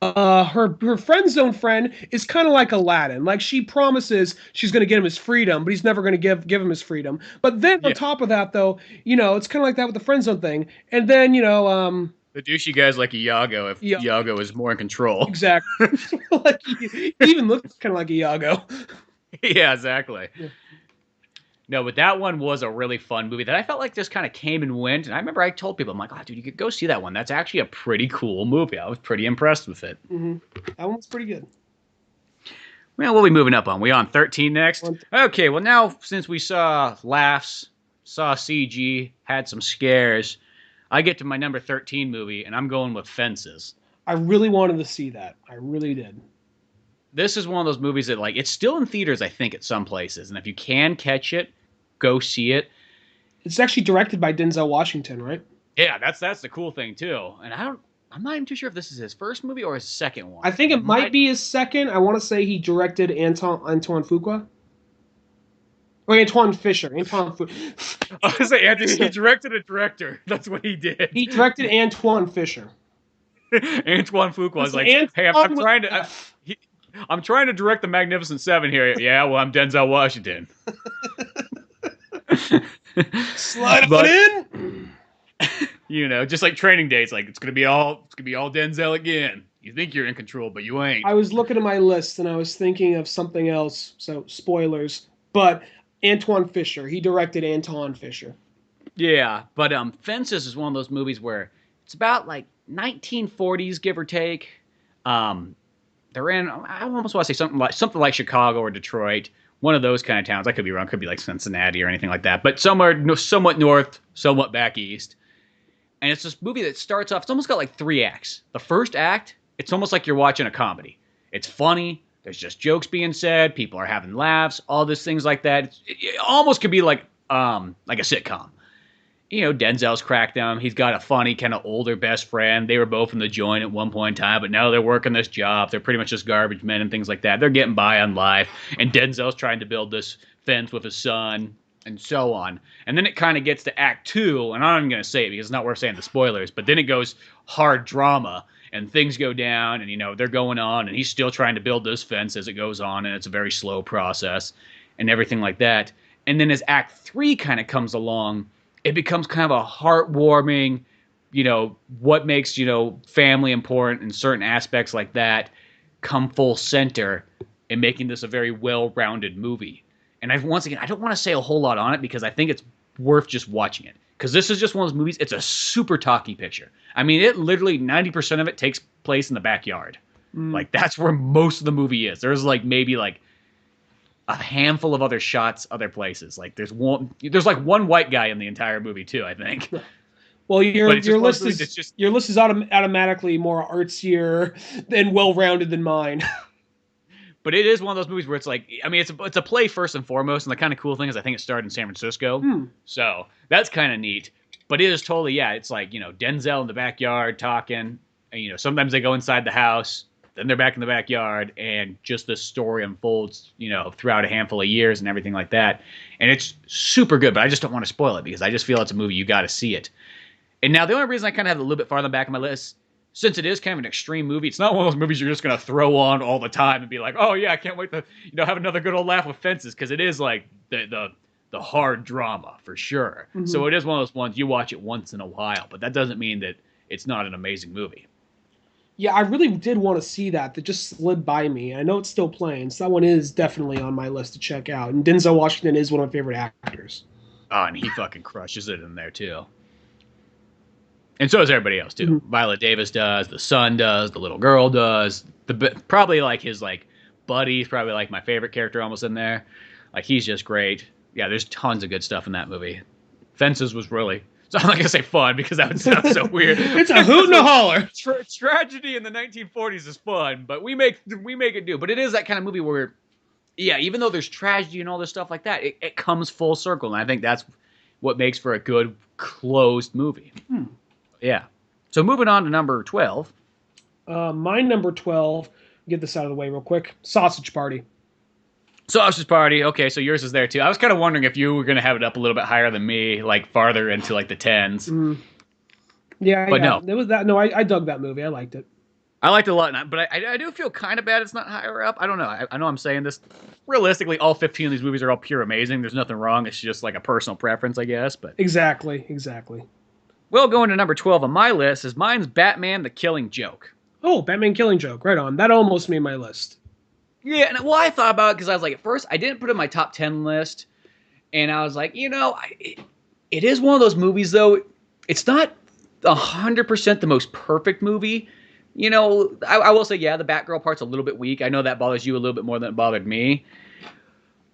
Her friend zone friend is kind of like Aladdin. Like she promises she's going to get him his freedom, but he's never going to give him his freedom. But then on Yeah, top of that, though, you know, it's kind of like that with the friend zone thing. And then you know, the douchey guy's like Iago if yeah, Iago is more in control. exactly. Like he even looks kind of like Iago. Yeah, exactly. Yeah. No, but that one was a really fun movie that I felt like just kind of came and went. And I remember I told people, I'm like, oh, dude, you could go see that one. That's actually a pretty cool movie. I was pretty impressed with it. Hmm. That one's pretty good. Well, what are we moving up on? We on 13 next? One- Okay, well, now since we saw laughs, saw CG, had some scares, I get to my number 13 movie, and I'm going with Fences. I really wanted to see that. I really did. This is one of those movies that, like, it's still in theaters, I think, at some places. And if you can catch it, go see it. It's actually directed by Denzel Washington, right? Yeah, that's the cool thing, too. And I'm not even too sure if this is his first movie or his second one. I think it might be his second. I want to say he directed Antoine Fuqua. Or Antoine Fisher. Antoine Fuqua. I was gonna say, Anthony, he directed a director. That's what he did. He directed Antoine Fisher. Antoine Fuqua was like, Antoine hey, I'm with trying to... F. I'm trying to direct the Magnificent Seven here. Yeah, well, I'm Denzel Washington. Slide But- it in. You know, just like Training Day, it's like it's gonna be all Denzel again. You think you're in control, but you ain't. I was looking at my list and I was thinking of something else. So spoilers, but Antoine Fisher. He directed Anton Fisher. Yeah, but Fences is one of those movies where it's about like 1940s, give or take. They're in. I almost want to say something like Chicago or Detroit, one of those kind of towns. I could be wrong. Could be like Cincinnati or anything like that. But somewhere somewhat north, somewhat back east. And it's this movie that starts off. It's almost got like 3 acts. The first act, it's almost like you're watching a comedy. It's funny. There's just jokes being said. People are having laughs. All these things like that. It almost could be like a sitcom. You know, Denzel's cracked them. He's got a funny kind of older best friend. They were both in the joint at one point in time, but now they're working this job. They're pretty much just garbage men and things like that. They're getting by on life. And Denzel's trying to build this fence with his son and so on. And then it kind of gets to act 2, and I'm not even going to say it because it's not worth saying the spoilers, but then it goes hard drama and things go down and, you know, they're going on and he's still trying to build this fence as it goes on, and it's a very slow process and everything like that. And then as act 3 kind of comes along, it becomes kind of a heartwarming, you know, what makes, you know, family important and certain aspects like that come full center in making this a very well-rounded movie. And once again, I don't want to say a whole lot on it because I think it's worth just watching it. because this is just one of those movies. It's a super talky picture. I mean, it literally 90% of it takes place in the backyard. Like that's where most of the movie is. There's like maybe like a handful of other shots other places. Like there's like one white guy in the entire movie too, I think. Well, your list is automatically more artsier and well-rounded than mine. But it is one of those movies where it's like, I mean, it's a play first and foremost, and the kind of cool thing is I think it started in San Francisco, so that's kind of neat. But it is totally, yeah, it's like, Denzel in the backyard talking, and, sometimes they go inside the house, then they're back in the backyard, and just this story unfolds, throughout a handful of years and everything like that. And it's super good, but I just don't want to spoil it because I just feel it's a movie you got to see it. And now the only reason I kind of have it a little bit farther back of my list, since it is kind of an extreme movie, it's not one of those movies you're just going to throw on all the time and be like, oh yeah, I can't wait to have another good old laugh with fences, because it is like the hard drama for sure. So it is one of those ones you watch it once in a while, but that doesn't mean that it's not an amazing movie. Yeah, I really did want to see that. That just slid by me. I know it's still playing, so that one is definitely on my list to check out. And Denzel Washington is one of my favorite actors. Oh, and he fucking crushes it in there too. And so does everybody else too. Viola Davis does, the son does, the little girl does. Probably like his like buddy's probably like my favorite character almost in there. Like he's just great. Yeah, there's tons of good stuff in that movie. Fences was really, so I'm not gonna say fun because that would sound so weird. It's a hoot and a holler. Tragedy in the 1940s is fun, but we make it do. But it is that kind of movie where, yeah, even though there's tragedy and all this stuff like that, it comes full circle, and I think that's what makes for a good closed movie. Yeah. So moving on to number 12. My number 12, get this out of the way real quick. Sausage Party. Sausage Party. Okay, so yours is there too. I was kind of wondering if you were going to have it up a little bit higher than me, like farther into like the 10s. Yeah, but yeah. no. It was that. No, I dug that movie. I liked it. I liked it a lot, but I do feel kind of bad it's not higher up. I don't know. I know I'm saying this. Realistically, all 15 of these movies are all pure amazing. There's nothing wrong. It's just like a personal preference, I guess. But Exactly. Well, going to number 12 on my list is mine's Batman: The Killing Joke. Oh, Batman Killing Joke. Right on. That almost made my list. Yeah, and well, I thought about it because I was like, at first, I didn't put it in my top 10 list. And I was like, it is one of those movies, though. It's not 100% the most perfect movie. I will say, yeah, the Batgirl part's a little bit weak. I know that bothers you a little bit more than it bothered me.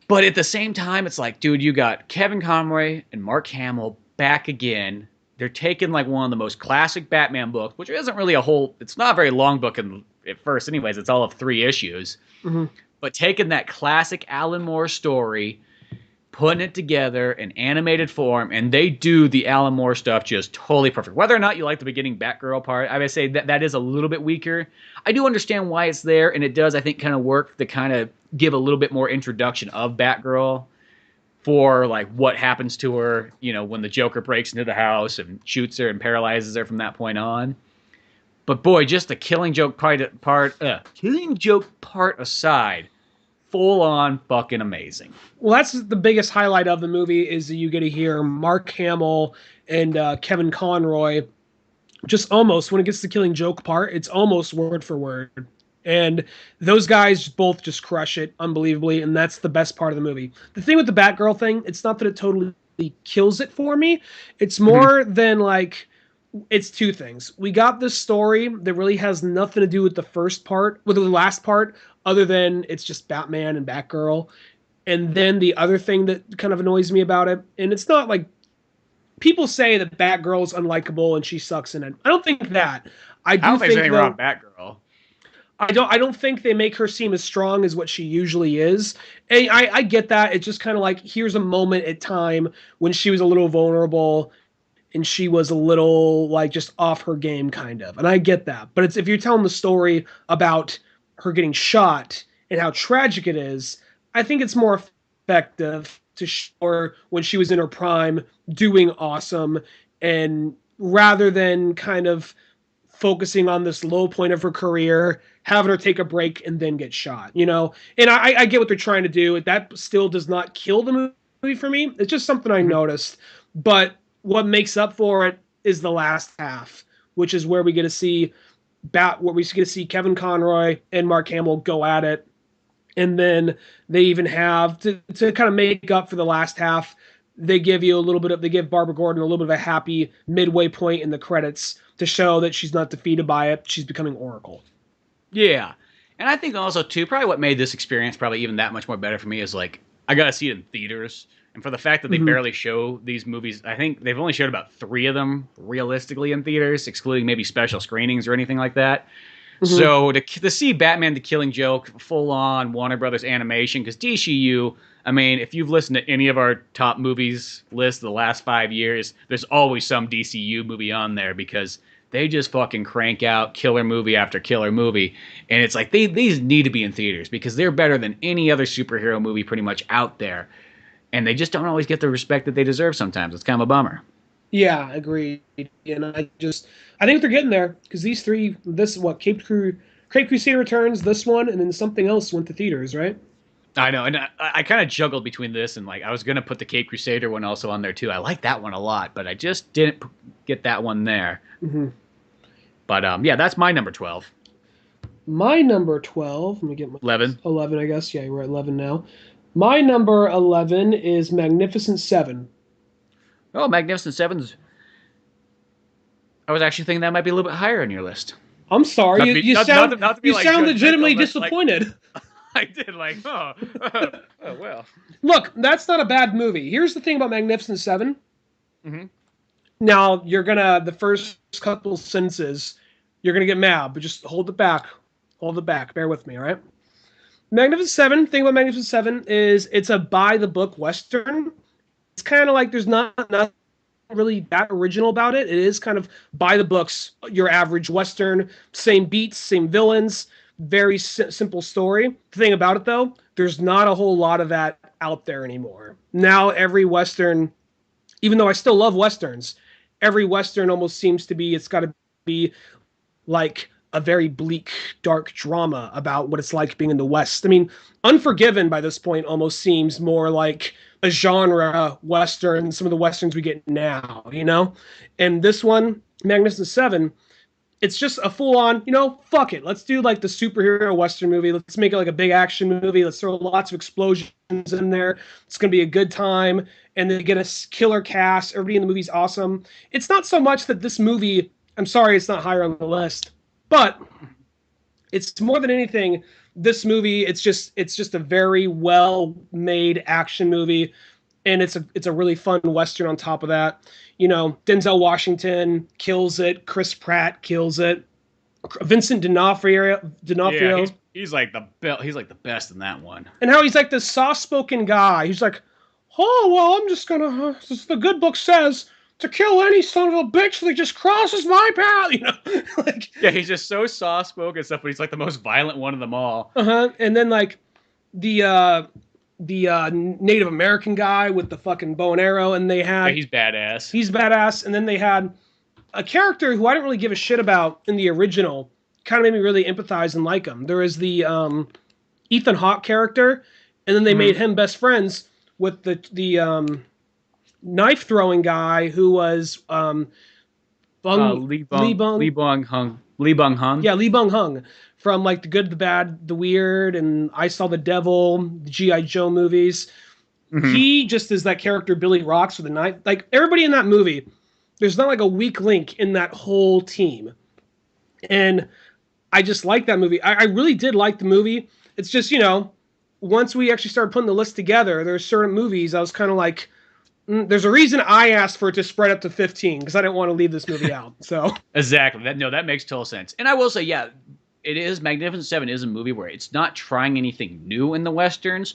But at the same time, it's like, dude, you got Kevin Conroy and Mark Hamill back again. They're taking like one of the most classic Batman books, which isn't really it's not a very long book at first anyways. It's all of 3 issues. But taking that classic Alan Moore story, putting it together in animated form, and they do the Alan Moore stuff just totally perfect. Whether or not you like the beginning Batgirl part, I would say that is a little bit weaker. I do understand why it's there, and it does, I think, kind of work to kind of give a little bit more introduction of Batgirl for like what happens to her, when the Joker breaks into the house and shoots her and paralyzes her from that point on. But boy, just the Killing Joke part aside, full on fucking amazing. Well, that's the biggest highlight of the movie is that you get to hear Mark Hamill and Kevin Conroy just almost, when it gets to the Killing Joke part, it's almost word for word. And those guys both just crush it unbelievably, and that's the best part of the movie. The thing with the Batgirl thing, it's not that it totally kills it for me. It's more than like, it's 2 things. We got this story that really has nothing to do with the first part, with the last part, other than it's just Batman and Batgirl. And then the other thing that kind of annoys me about it, and it's not like people say that Batgirl is unlikable and she sucks in it. I don't think that. I don't think there's anything wrong with Batgirl. I don't think they make her seem as strong as what she usually is. And I get that. It's just kind of like, here's a moment at time when she was a little vulnerable and she was a little like just off her game kind of. And I get that. But if you're telling the story about her getting shot and how tragic it is, I think it's more effective to show her when she was in her prime doing awesome, and rather than kind of focusing on this low point of her career, having her take a break and then get shot, And I get what they're trying to do. That still does not kill the movie for me. It's just something I noticed. But what makes up for it is the last half, which is where we get to see Kevin Conroy and Mark Hamill go at it. And then they even have to kind of make up for the last half. they give Barbara Gordon a little bit of a happy midway point in the credits to show that she's not defeated by it. She's becoming Oracle. Yeah. And I think also too, probably what made this experience probably even that much more better for me is like I got to see it in theaters. And for the fact that they barely show these movies, I think they've only showed about 3 of them realistically in theaters, excluding maybe special screenings or anything like that. So to see Batman the Killing Joke full on Warner Brothers animation, because DCU, I mean, if you've listened to any of our top movies list the last 5 years, there's always some DCU movie on there because they just fucking crank out killer movie after killer movie. And it's like these need to be in theaters because they're better than any other superhero movie pretty much out there. And they just don't always get the respect that they deserve sometimes. It's kind of a bummer. Yeah, agreed. And I think they're getting there because these 3, Cape Crusader Returns, this one, and then something else went to theaters, right? I know, and I kind of juggled between this and like I was gonna put the Cape Crusader one also on there too. I like that one a lot, but I just didn't get that one there. But yeah, that's my number 12. My number 12. Let me get my 11. 11, I guess. Yeah, we're at 11 now. My number 11 is Magnificent Seven. Oh, Magnificent Seven's. I was actually thinking that might be a little bit higher on your list. I'm sorry. You sound legitimately disappointed. Like, I did, like, oh well. Look, that's not a bad movie. Here's the thing about Magnificent Seven. Now, the first couple sentences, you're going to get mad, but just hold it back. Hold it back. Bear with me, all right? Magnificent Seven, thing about Magnificent Seven is it's a by-the-book Western. It's kind of like there's not really that original about it. It is kind of by the books, your average Western, same beats, same villains, very simple story. The thing about it, though, there's not a whole lot of that out there anymore. Now every Western, even though I still love Westerns, every Western almost seems to be, it's got to be like a very bleak, dark drama about what it's like being in the West. I mean, Unforgiven by this point almost seems more like a genre Western, some of the Westerns we get now, you know? And this one, Magnificent Seven, it's just a full-on, fuck it. Let's do like the superhero Western movie. Let's make it like a big action movie. Let's throw lots of explosions in there. It's going to be a good time. And then get a killer cast. Everybody in the movie's awesome. It's not so much that this movie, I'm sorry it's not higher on the list, but it's more than anything, this movie, it's just a very well-made action movie. And it's a really fun Western on top of that. Denzel Washington kills it. Chris Pratt kills it. Vincent D'Onofrio. Yeah, he's like the best in that one. And how he's like this soft-spoken guy. He's like, oh, well, I'm just gonna, as the good book says, to kill any son of a bitch that just crosses my path, Yeah, he's just so soft-spoken and stuff, but he's like the most violent one of them all. And then like the Native American guy with the fucking bow and arrow, and they had... Yeah, he's badass. He's badass, and then they had a character who I didn't really give a shit about in the original, kind of made me really empathize and like him. There is the Ethan Hawke character, and then they made him best friends with the knife-throwing guy who was... Lee Bong Hung. Yeah, Lee Bong Hung. From like The Good, the Bad, the Weird, and I Saw the Devil, the G.I. Joe movies. He just is that character Billy Rocks with a knife. Like everybody in that movie, there's not like a weak link in that whole team. And I just like that movie. I really did like the movie. It's just, once we actually started putting the list together, there's certain movies I was kind of like, there's a reason I asked for it to spread up to 15 because I didn't want to leave this movie out. So exactly. That makes total sense. And I will say, yeah, it is Magnificent Seven is a movie where it's not trying anything new in the Westerns.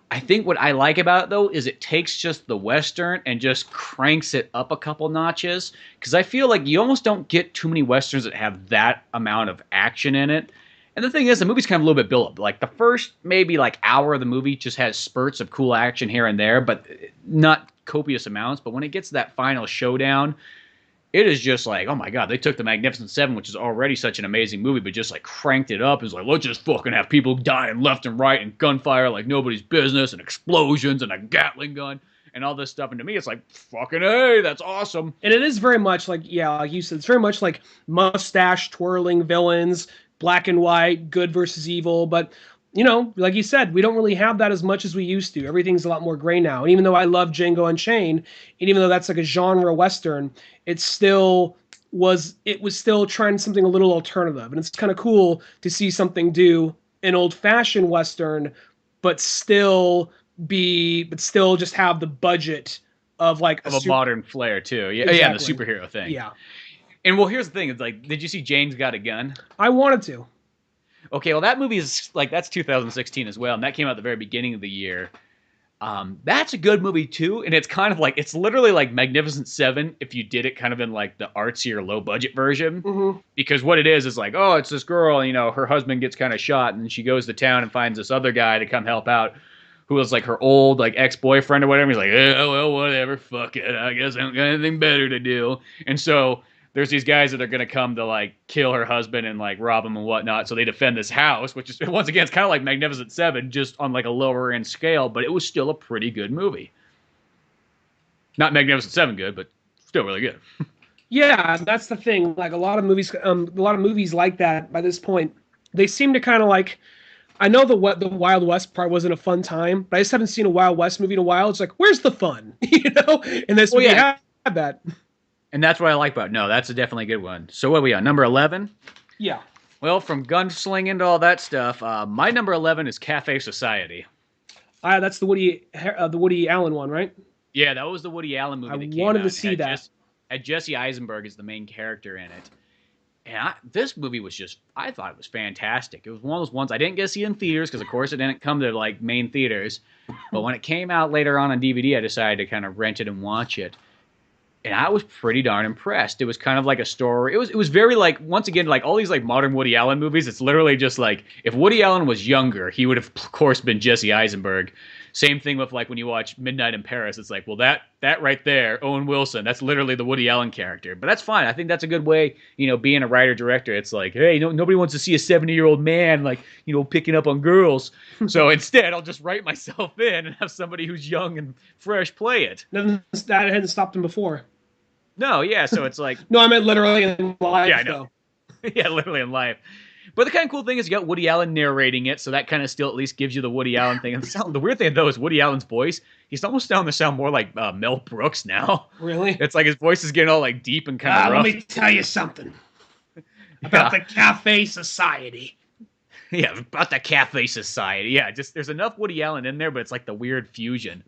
I think what I like about it, though, is it takes just the Western and just cranks it up a couple notches. Because I feel like you almost don't get too many Westerns that have that amount of action in it. And the thing is, the movie's kind of a little bit built up. Like, the first maybe like hour of the movie just has spurts of cool action here and there, but not copious amounts. But when it gets to that final showdown, it is just like, oh my god, they took the Magnificent Seven, which is already such an amazing movie, but just like cranked it up. It's like, let's just fucking have people dying left and right and gunfire like nobody's business and explosions and a Gatling gun and all this stuff. And to me, it's like, fucking hey, that's awesome. And it is very much like, yeah, like you said, it's very much like mustache twirling villains, black and white, good versus evil. But you know, like you said, we don't really have that as much as we used to. Everything's a lot more gray now. And even though I love Django Unchained, and even though that's like a genre western, it was still trying something a little alternative. And it's kind of cool to see something do an old fashioned western, but still just have the budget of like of a modern flair too. Yeah, exactly. yeah, the superhero thing. Yeah. And well, here's the thing: it's like, did you see Jane's Got a Gun? I wanted to. Okay, well, that movie is like that's 2016 as well, and that came out at the very beginning of the year. That's a good movie too, and it's kind of like it's literally like Magnificent Seven if you did it kind of in like the artsier, low budget version. Mm-hmm. Because what it is like, oh, it's this girl, you know, her husband gets kind of shot, and she goes to town and finds this other guy to come help out, who was like her old like ex-boyfriend or whatever. He's like, oh well, whatever, fuck it, I guess I don't got anything better to do, and so there's these guys that are going to come to like kill her husband and like rob him and whatnot. So they defend this house, which is once again, it's kind of like Magnificent Seven, just on like a lower end scale, but it was still a pretty good movie. Not Magnificent Seven good, but still really good. Yeah, that's the thing. Like a lot of movies like that by this point, they seem to kind of like. I know the Wild West part wasn't a fun time, but I just haven't seen a Wild West movie in a while. It's like, where's the fun, you know? And this movie had that. And that's what I like about it. No, that's a definitely good one. So what are we on? Number 11? Yeah. Well, from gunslinging to all that stuff, my number 11 is Cafe Society. That's the Woody Allen one, right? Yeah, that was the Woody Allen movie that came out. I wanted to see that. Had Jesse Eisenberg as the main character in it. And this movie was just, I thought it was fantastic. It was one of those ones I didn't get to see in theaters because, of course, it didn't come to like main theaters. But when it came out later on DVD, I decided to kind of rent it and watch it. And I was pretty darn impressed. It was kind of like a story. It was very like, once again, like all these like modern Woody Allen movies, it's literally just like, if Woody Allen was younger, he would have, of course, been Jesse Eisenberg. Same thing with like when you watch Midnight in Paris, it's like, well, that right there, Owen Wilson, that's literally the Woody Allen character. But that's fine. I think that's a good way, you know, being a writer-director. It's like, hey, nobody wants to see a 70-year-old man, like, you know, picking up on girls. So instead, I'll just write myself in and have somebody who's young and fresh play it. That hadn't stopped him before. No, yeah, so it's like... No, I meant literally in life, yeah, I know. Yeah, literally in life. But the kind of cool thing is you got Woody Allen narrating it, so that kind of still at least gives you the Woody Allen thing. And the weird thing, though, is Woody Allen's voice. He's almost starting to sound more like Mel Brooks now. Really? It's like his voice is getting all like deep and kind of rough. Let me tell you something about the Cafe Society. Yeah, about the Cafe Society. Yeah, just there's enough Woody Allen in there, but it's like the weird fusion.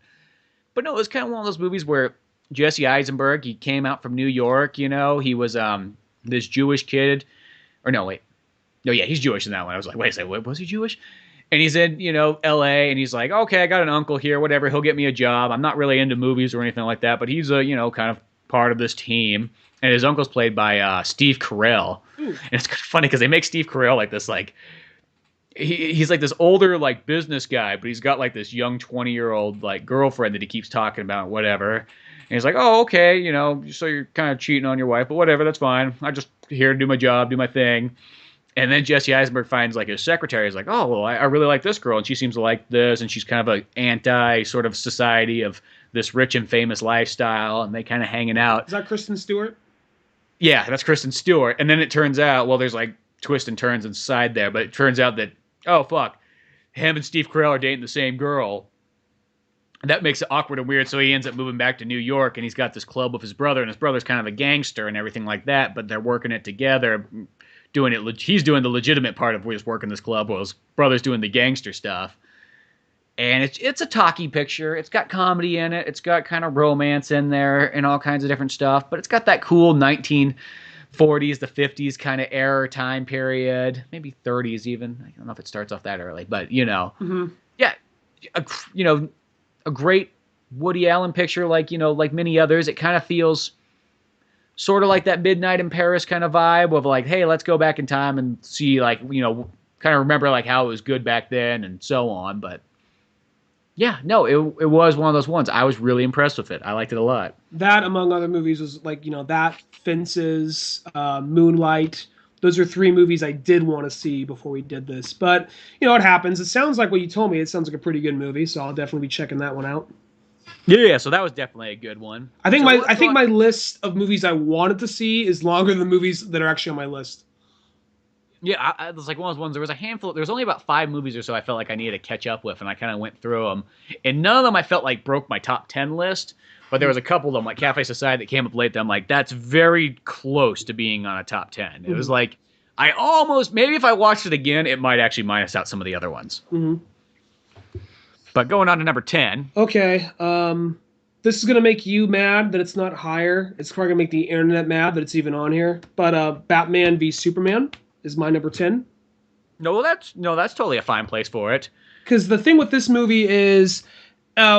But no, it's kind of one of those movies where Jesse Eisenberg, he came out from New York, you know, he was this Jewish kid, or no, wait. No, yeah, he's Jewish in that one. I was like, wait a second, what, was he Jewish? And he's in, you know, L.A., and he's like, okay, I got an uncle here, whatever, he'll get me a job. I'm not really into movies or anything like that, but he's a, you know, kind of part of this team. And his uncle's played by Steve Carell. Ooh. And it's kind of funny because they make Steve Carell like this, like, he's like this older, like, business guy, but he's got, like, this young 20-year-old, like, girlfriend that he keeps talking about, whatever. And he's like, oh, okay, you know, so you're kind of cheating on your wife, but whatever, that's fine. I'm just here to do my job, do my thing. And then Jesse Eisenberg finds, like, his secretary is like, oh, well, I really like this girl, and she seems to like this, and she's kind of an anti sort of society of this rich and famous lifestyle, and they kind of hanging out. Is that Kristen Stewart? Yeah, that's Kristen Stewart. And then it turns out, well, there's, like, twists and turns inside there, but it turns out that, oh, fuck, him and Steve Carell are dating the same girl. And that makes it awkward and weird, so he ends up moving back to New York, and he's got this club with his brother, and his brother's kind of a gangster and everything like that, but they're working it together, he's doing the legitimate part of just working this club, while his brother's doing the gangster stuff. And it's a talky picture. It's got comedy in it. It's got kind of romance in there and all kinds of different stuff. But it's got that cool 1940s to 50s kind of era time period. Maybe 30s even. I don't know if it starts off that early. But, you know. Mm-hmm. Yeah. A great Woody Allen picture like, you know, like many others. It kind of feels sort of like that Midnight in Paris kind of vibe of like, hey, let's go back in time and see, like, you know, kind of remember like how it was good back then and so on. But yeah, no, it was one of those ones. I was really impressed with it. I liked it a lot. That, among other movies, was like, you know, that, Fences, Moonlight. Those are three movies I did want to see before we did this. But, you know, it happens. It sounds like what you told me. It sounds like a pretty good movie, so I'll definitely be checking that one out. Yeah, so that was definitely a good one. I think my list of movies I wanted to see is longer than movies that are actually on my list. Yeah, it was like one of those ones. There was a handful. There was only about 5 movies or so I felt like I needed to catch up with, and I kind of went through them. And none of them I felt like broke my top 10 list. But there was a couple of them, like Cafe Society, that came up late. That I'm like, that's very close to being on a top 10. It was Mm-hmm. like I almost maybe if I watched it again, it might actually minus out some of the other ones. Mm-hmm. But going on to number 10. Okay. This is gonna make you mad that it's not higher. It's probably gonna make the internet mad that it's even on here. But Batman v Superman is my number 10. No, that's totally a fine place for it. Because the thing with this movie is,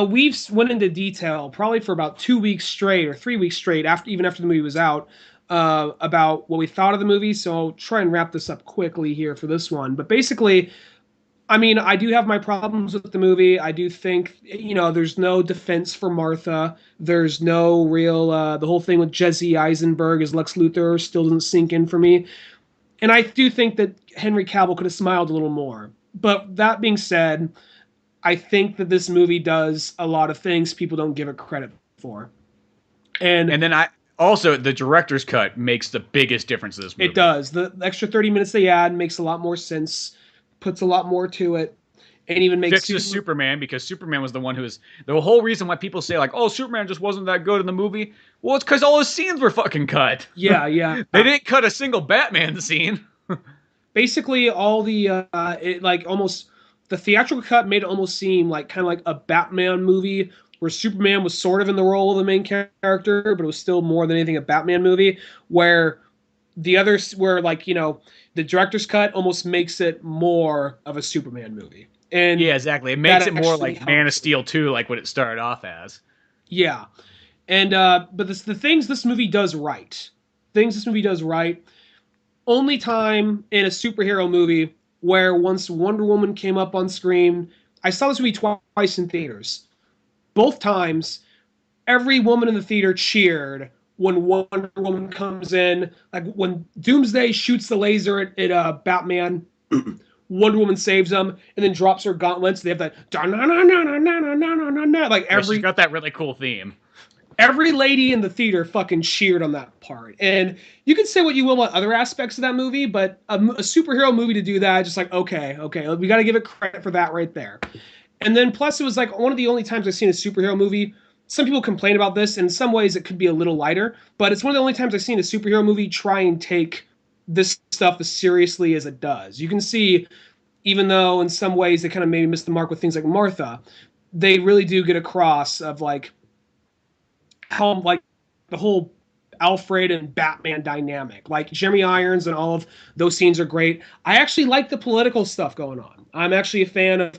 we've went into detail probably for about 2 weeks straight or 3 weeks straight after the movie was out, about what we thought of the movie. So I'll try and wrap this up quickly here for this one. But basically, I mean, I do have my problems with the movie. I do think, there's no defense for Martha. There's no real, the whole thing with Jesse Eisenberg as Lex Luthor still doesn't sink in for me. And I do think that Henry Cavill could have smiled a little more. But that being said, I think that this movie does a lot of things people don't give it credit for. And And then I also the director's cut makes the biggest difference in this movie. it does. The extra 30 minutes they add makes a lot more sense, puts a lot more to it, and even makes Fixes Superman because Superman was the one who was the whole reason why people say like, oh, Superman just wasn't that good in the movie. Well, it's because all his scenes were fucking cut. Yeah, yeah. They didn't cut a single Batman scene. Basically, all the almost the theatrical cut made it almost seem like kind of like a Batman movie where Superman was sort of in the role of the main character, but it was still more than anything a Batman movie. Where the others, where the director's cut almost makes it more of a Superman movie. And Yeah, exactly. It makes it more actually like Man of helps. Steel 2, like what it started off as. Yeah, and but the things this movie does right, only time in a superhero movie where once Wonder Woman came up on screen, I saw this movie twice in theaters. Both times, every woman in the theater cheered when Wonder Woman comes in. Like when Doomsday shoots the laser at Batman, Wonder Woman saves him and then drops her gauntlets. They have that like Yeah, she's every got that really cool theme. every lady in the theater fucking cheered on that part. And you can say what you will about other aspects of that movie, but a superhero movie to do that, just like, okay, we got to give it credit for that right there. And then plus, it was like one of the only times I've seen a superhero movie. Some people complain about this. In some ways, it could be a little lighter, but it's one of the only times I've seen a superhero movie try and take this stuff as seriously as it does. You can see, even though in some ways they kind of maybe missed the mark with things like Martha, they really do get across of like how like the whole Alfred and Batman dynamic. Like Jeremy Irons and all of those scenes are great. I actually like the political stuff going on. I'm actually a fan of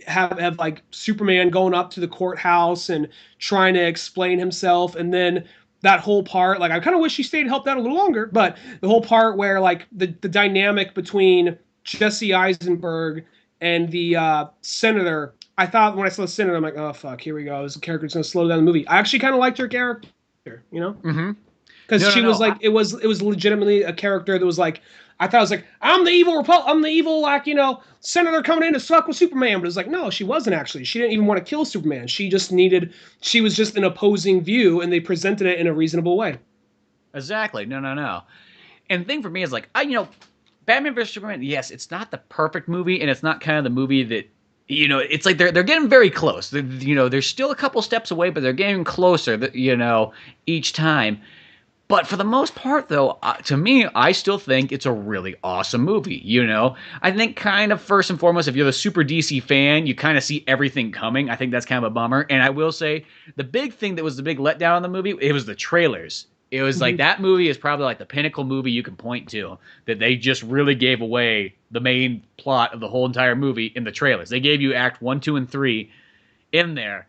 have like Superman going up to the courthouse and trying to explain himself, and then that whole part, like I kind of wish he stayed and helped out a little longer, but the whole part where like the dynamic between Jesse Eisenberg and the senator. I thought when I saw the senator, I'm like, oh fuck, here we go. This character's gonna slow down the movie. I actually kind of liked her character, Mm-hmm. because No, she no, was no. like, it was legitimately a character that was like, I thought it was like, I'm the evil like senator coming in to suck with Superman, but it's like no, she wasn't actually. She didn't even want to kill Superman. She was just an opposing view, and they presented it in a reasonable way. Exactly. No, no, no. And the thing for me is like, Batman vs Superman. Yes, it's not the perfect movie, and it's not kind of the movie that It's like they're getting very close. They're still a couple steps away, but they're getting closer. Each time. But for the most part, though, to me, I still think it's a really awesome movie. I think kind of first and foremost, if you're the super DC fan, you kind of see everything coming. I think that's kind of a bummer. And I will say the big thing that was the big letdown in the movie, it was the trailers. It was like that movie is probably like the pinnacle movie you can point to that they just really gave away the main plot of the whole entire movie in the trailers. They gave you Act 1, 2, and 3 in there.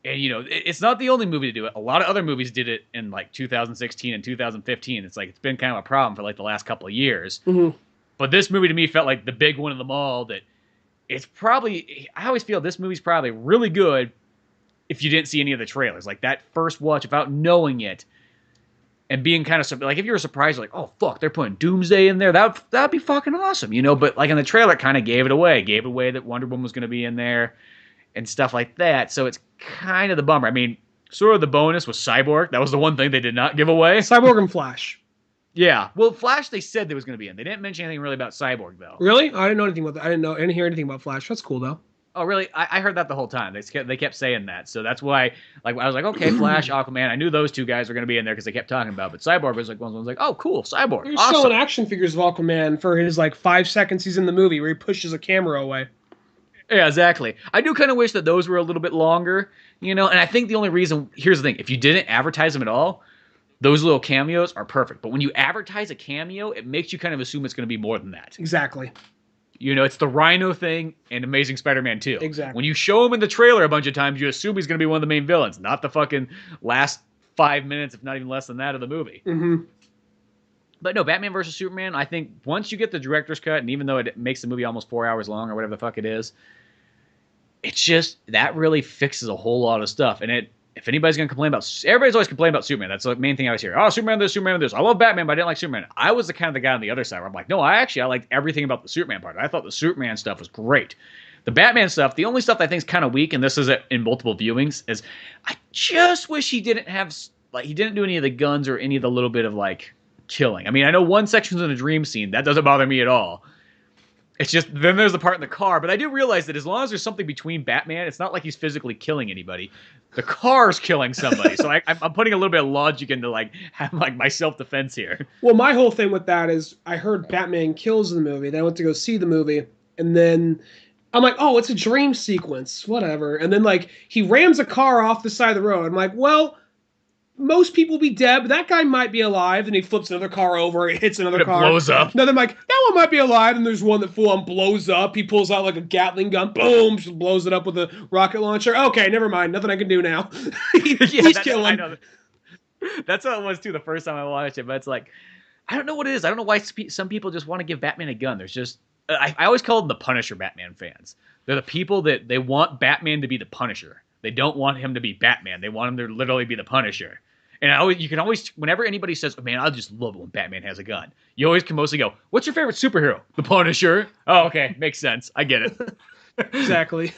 And, it's not the only movie to do it. A lot of other movies did it in, like, 2016 and 2015. It's like it's been kind of a problem for, like, the last couple of years. Mm-hmm. But this movie, to me, felt like the big one of them all that it's probably... I always feel this movie's probably really good if you didn't see any of the trailers. Like, that first watch, without knowing it, and being kind of... Like, if you were surprised, like, oh, fuck, they're putting Doomsday in there, that'd be fucking awesome, But, like, in the trailer, it kind of gave it away. Gave away that Wonder Woman was going to be in there and stuff like that. So it's kind of the bummer. I mean, sort of the bonus was Cyborg. That was the one thing they did not give away. Cyborg and Flash. Yeah. Well, Flash, they said there was going to be in. They didn't mention anything really about Cyborg though. Really? I didn't know anything about that. I didn't hear anything about Flash. That's cool though. Oh, really? I heard that the whole time. They kept saying that, so that's why. Like, I was like, okay, Flash, Aquaman. I knew those two guys were going to be in there because they kept talking about. But Cyborg was like one of those, like, oh, cool, Cyborg, They're awesome. showing action figures of Aquaman for his like 5 seconds he's in the movie where he pushes a camera away. Yeah, exactly. I do kind of wish that those were a little bit longer, you know. And I think the only reason here's the thing: if you didn't advertise them at all, those little cameos are perfect. But when you advertise a cameo, it makes you kind of assume it's going to be more than that. Exactly. You know, it's the Rhino thing and Amazing Spider-Man 2. Exactly. When you show him in the trailer a bunch of times, you assume he's going to be one of the main villains, not the fucking last 5 minutes, if not even less than that, of the movie. Mm-hmm. But no, Batman versus Superman, I think once you get the director's cut, and even though it makes the movie almost 4 hours long or whatever the fuck it is, it's just, that really fixes a whole lot of stuff. And if anybody's going to complain about, everybody's always complaining about Superman. That's the main thing I always hear. Oh, Superman this, Superman this. I love Batman, but I didn't like Superman. I was the kind of the guy on the other side where I'm like, no, I liked everything about the Superman part. I thought the Superman stuff was great. The Batman stuff, the only stuff that I think is kind of weak, and this is in multiple viewings, is I just wish he didn't have, like, he didn't do any of the guns or any of the little bit of, like, killing. I mean, I know one section's in a dream scene. That doesn't bother me at all. It's just, then there's the part in the car. But I do realize that as long as there's something between Batman, it's not like he's physically killing anybody. The car's killing somebody. So I'm putting a little bit of logic into, like, have, like, my self-defense here. Well, my whole thing with that is I heard Batman kills in the movie. Then I went to go see the movie. And then I'm like, oh, it's a dream sequence. Whatever. And then, like, he rams a car off the side of the road. I'm like, well, most people be dead, but that guy might be alive. And he flips another car over, it hits another car. It blows up. No, then I'm like, that one might be alive. And there's one that full on blows up. He pulls out like a Gatling gun, boom, just blows it up with a rocket launcher. Okay, never mind. Nothing I can do now. He's killing. I know. That's how it was too the first time I watched it. But it's like, I don't know what it is. I don't know why some people just want to give Batman a gun. There's just, I always call them the Punisher Batman fans. They're the people that they want Batman to be the Punisher. They don't want him to be Batman. They want him to literally be the Punisher. And you can always, whenever anybody says, oh, man, I just love it when Batman has a gun, you always can mostly go, what's your favorite superhero? The Punisher. Oh, okay. Makes sense. I get it. Exactly.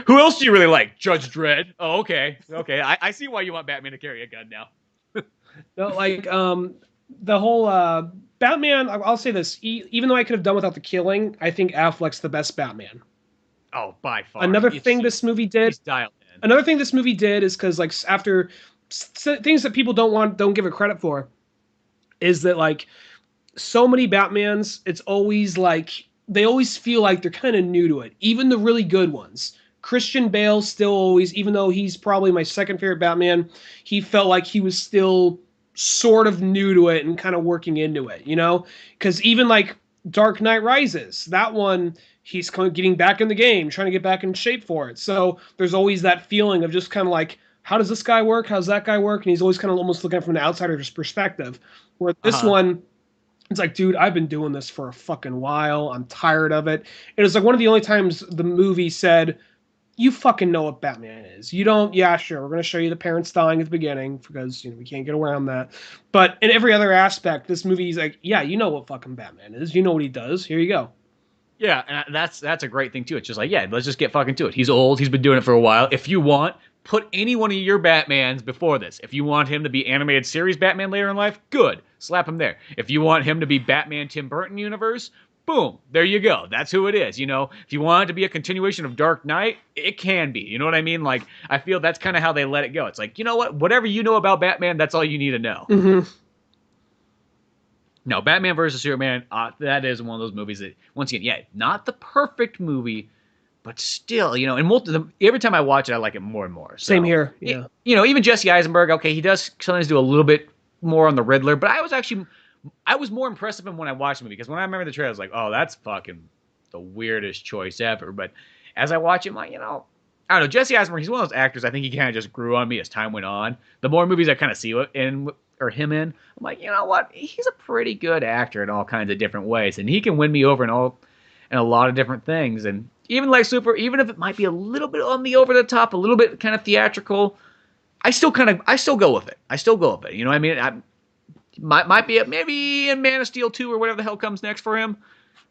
Who else do you really like? Judge Dredd. Oh, okay. Okay. I see why you want Batman to carry a gun now. No, like, the whole Batman, I'll say this, even though I could have done without the killing, I think Affleck's the best Batman. Oh, by far. Another thing this movie did is because, like, after things that people don't give it credit for is that, like, so many Batmans, it's always like they always feel like they're kind of new to it, even the really good ones. Christian Bale still always, even though he's probably my second favorite Batman, he felt like he was still sort of new to it and kind of working into it, you know? Because even like Dark Knight Rises, that one, he's kind of getting back in the game, trying to get back in shape for it. So there's always that feeling of just kind of like, how does this guy work? How's that guy work? And he's always kind of almost looking from an outsider's perspective. Where this one, it's like, dude, I've been doing this for a fucking while. I'm tired of it. It was like one of the only times the movie said, you fucking know what Batman is. You don't, yeah, sure, we're going to show you the parents dying at the beginning because, you know, we can't get around that. But in every other aspect, this movie's like, yeah, you know what fucking Batman is. You know what he does. Here you go. Yeah, and that's a great thing, too. It's just like, yeah, let's just get fucking to it. He's old. He's been doing it for a while. If you want, put any one of your Batmans before this. If you want him to be animated series Batman later in life, good. Slap him there. If you want him to be Batman Tim Burton universe, boom, there you go. That's who it is. You know, if you want it to be a continuation of Dark Knight, it can be. You know what I mean? Like, I feel that's kind of how they let it go. It's like, you know what? Whatever you know about Batman, that's all you need to know. Mm-hmm. No, Batman versus Superman, that is one of those movies that, once again, yeah, not the perfect movie, but still, you know, and every time I watch it, I like it more and more. So, same here. Yeah. You know, even Jesse Eisenberg, okay, he does sometimes do a little bit more on the Riddler, but I was more impressed with him when I watched the movie, because when I remember the trailer, I was like, oh, that's fucking the weirdest choice ever. But as I watch it, I'm like, you know, I don't know, Jesse Eisenberg, he's one of those actors, I think he kind of just grew on me as time went on. The more movies I kind of see him in, I'm like, you know what, he's a pretty good actor in all kinds of different ways, and he can win me over in a lot of different things. And even if it might be a little bit on the over the top, a little bit kind of theatrical, I still go with it. You know what I mean? Might be maybe in Man of Steel 2 or whatever the hell comes next for him.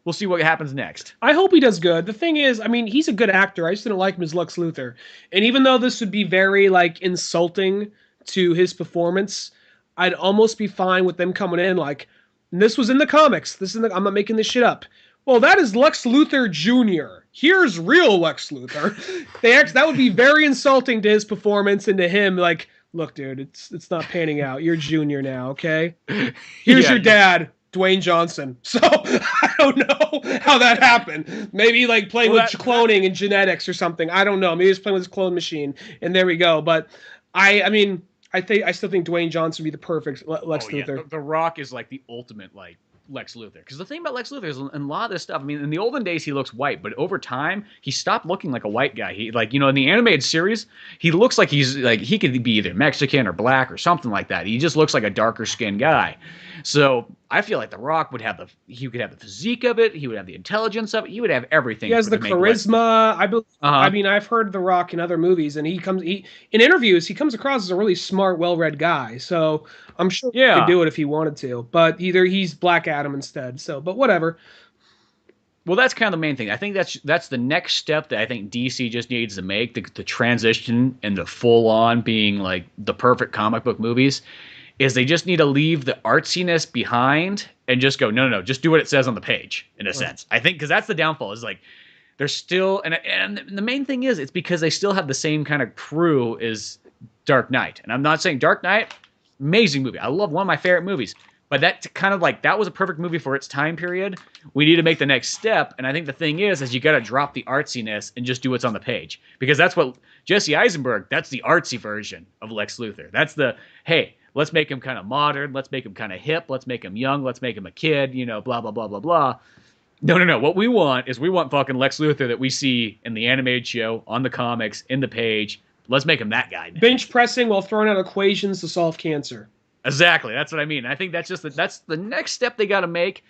We'll see what happens next. I hope he does good. The thing is, I mean, he's a good actor. I just didn't like him as Lex Luthor. And even though this would be very, like, insulting to his performance, I'd almost be fine with them coming in like, And this was in the comics. I'm not making this shit up. Well, that is Lex Luthor Jr. Here's real Lex Luthor. That would be very insulting to his performance and to him. Like, look, dude, it's not panning out. You're Junior now, okay? Here's your dad, Dwayne Johnson. So I don't know how that happened. Maybe like playing with cloning and genetics or something. I don't know. Maybe he's playing with his clone machine, and there we go. But I mean, I still think Dwayne Johnson would be the perfect Lex Luthor. Yeah. The Rock is like the ultimate like Lex Luthor. Because the thing about Lex Luthor is in a lot of this stuff, I mean, in the olden days he looks white, but over time he stopped looking like a white guy. He like, in the animated series, he looks like he could be either Mexican or black or something like that. He just looks like a darker skinned guy. So I feel like The Rock could have the physique of it. He would have the intelligence of it. He would have everything. He has the charisma. I mean, I've heard The Rock in other movies, and in interviews he comes across as a really smart, well-read guy. So I'm sure he could do it if he wanted to. But either he's Black Adam instead. So, but whatever. Well, that's kind of the main thing. I think that's the next step that I think DC just needs to make, the transition and the full-on being like the perfect comic book movies. Is they just need to leave the artsiness behind and just go, no, just do what it says on the page, in a sense. I think, because that's the downfall, is like, they're still, and the main thing is, it's because they still have the same kind of crew as Dark Knight. And I'm not saying Dark Knight, amazing movie. I love one of my favorite movies. But that kind of like, that was a perfect movie for its time period. We need to make the next step. And I think the thing is you got to drop the artsiness and just do what's on the page. Because that's what Jesse Eisenberg, that's the artsy version of Lex Luthor. That's the, hey, let's make him kind of modern. Let's make him kind of hip. Let's make him young. Let's make him a kid, blah, blah, blah, blah, blah. No. What we want is fucking Lex Luthor that we see in the animated show, on the comics, in the page. Let's make him that guy now. Bench pressing while throwing out equations to solve cancer. Exactly. That's what I mean. I think that's the next step they got to make.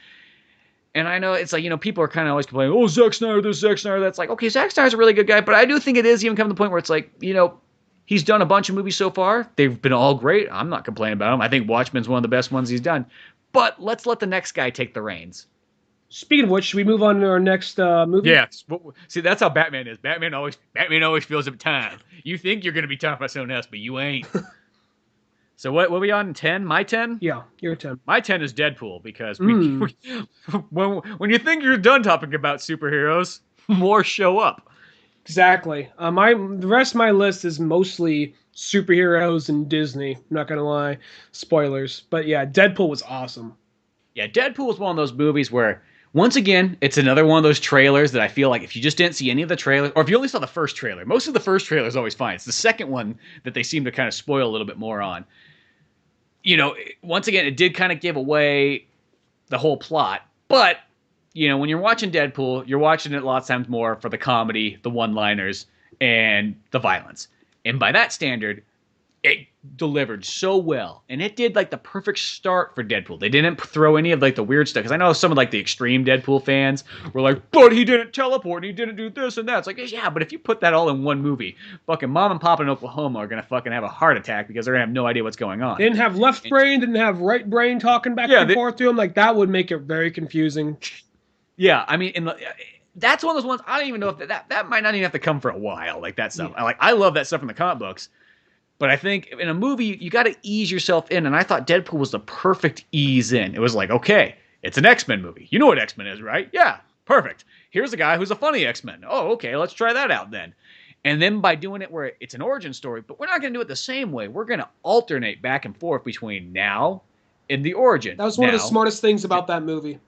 And I know it's like, people are kind of always complaining, oh, Zack Snyder, this, Zack Snyder. That's like, okay, Zack Snyder's a really good guy. But I do think it is even come to the point where it's like, he's done a bunch of movies so far. They've been all great. I'm not complaining about them. I think Watchmen's one of the best ones he's done. But let's let the next guy take the reins. Speaking of which, should we move on to our next movie? Yeah. See, that's how Batman is. Batman always feels up time. You think you're going to be talking about something else, but you ain't. So what are we on, 10? My 10? Yeah, you're 10. My 10 is Deadpool, because when you think you're done talking about superheroes, more show up. Exactly. The rest of my list is mostly superheroes and Disney. I'm not gonna lie, spoilers. But yeah, Deadpool was awesome. Yeah, Deadpool was one of those movies where, once again, it's another one of those trailers that I feel like if you just didn't see any of the trailers, or if you only saw the first trailer, most of the first trailer is always fine. It's the second one that they seem to kind of spoil a little bit more on. Once again, it did kind of give away the whole plot, but when you're watching Deadpool, you're watching it lots of times more for the comedy, the one-liners, and the violence. And by that standard, it delivered so well. And it did like the perfect start for Deadpool. They didn't throw any of like the weird stuff. Because I know some of like the extreme Deadpool fans were like, but he didn't teleport and he didn't do this and that. It's like, yeah, but if you put that all in one movie, fucking mom and pop in Oklahoma are going to fucking have a heart attack because they're going to have no idea what's going on. They didn't have left brain, didn't have right brain talking back and forth to him. Like, that would make it very confusing. Yeah, I mean, that's one of those ones, I don't even know if that might not even have to come for a while, like that stuff. Yeah. I love that stuff in the comic books. But I think in a movie, you got to ease yourself in. And I thought Deadpool was the perfect ease in. It was like, okay, it's an X-Men movie. You know what X-Men is, right? Yeah, perfect. Here's a guy who's a funny X-Men. Oh, okay, let's try that out then. And then by doing it where it's an origin story, but we're not going to do it the same way. We're going to alternate back and forth between now and the origin. That was one of the smartest things about that movie.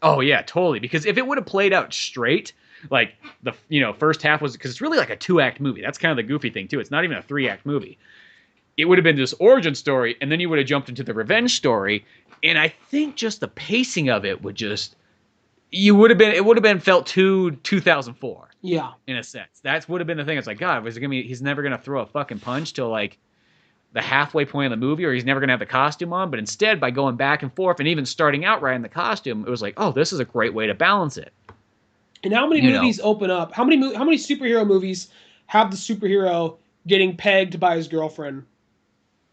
Oh, yeah, totally. Because if it would have played out straight, like the first half was, because it's really like a 2-act movie. That's kind of the goofy thing too. It's not even a 3-act movie. It would have been this origin story, and then you would have jumped into the revenge story. And I think just the pacing of it would it would have been felt too 2004. Yeah, in a sense, that would have been the thing. It's like, God, he's never gonna throw a fucking punch till like the halfway point of the movie, or he's never gonna have the costume on. But instead, by going back and forth, and even starting out right in the costume, it was like, oh, this is a great way to balance it. And how many movies open up? How many superhero movies have the superhero getting pegged by his girlfriend?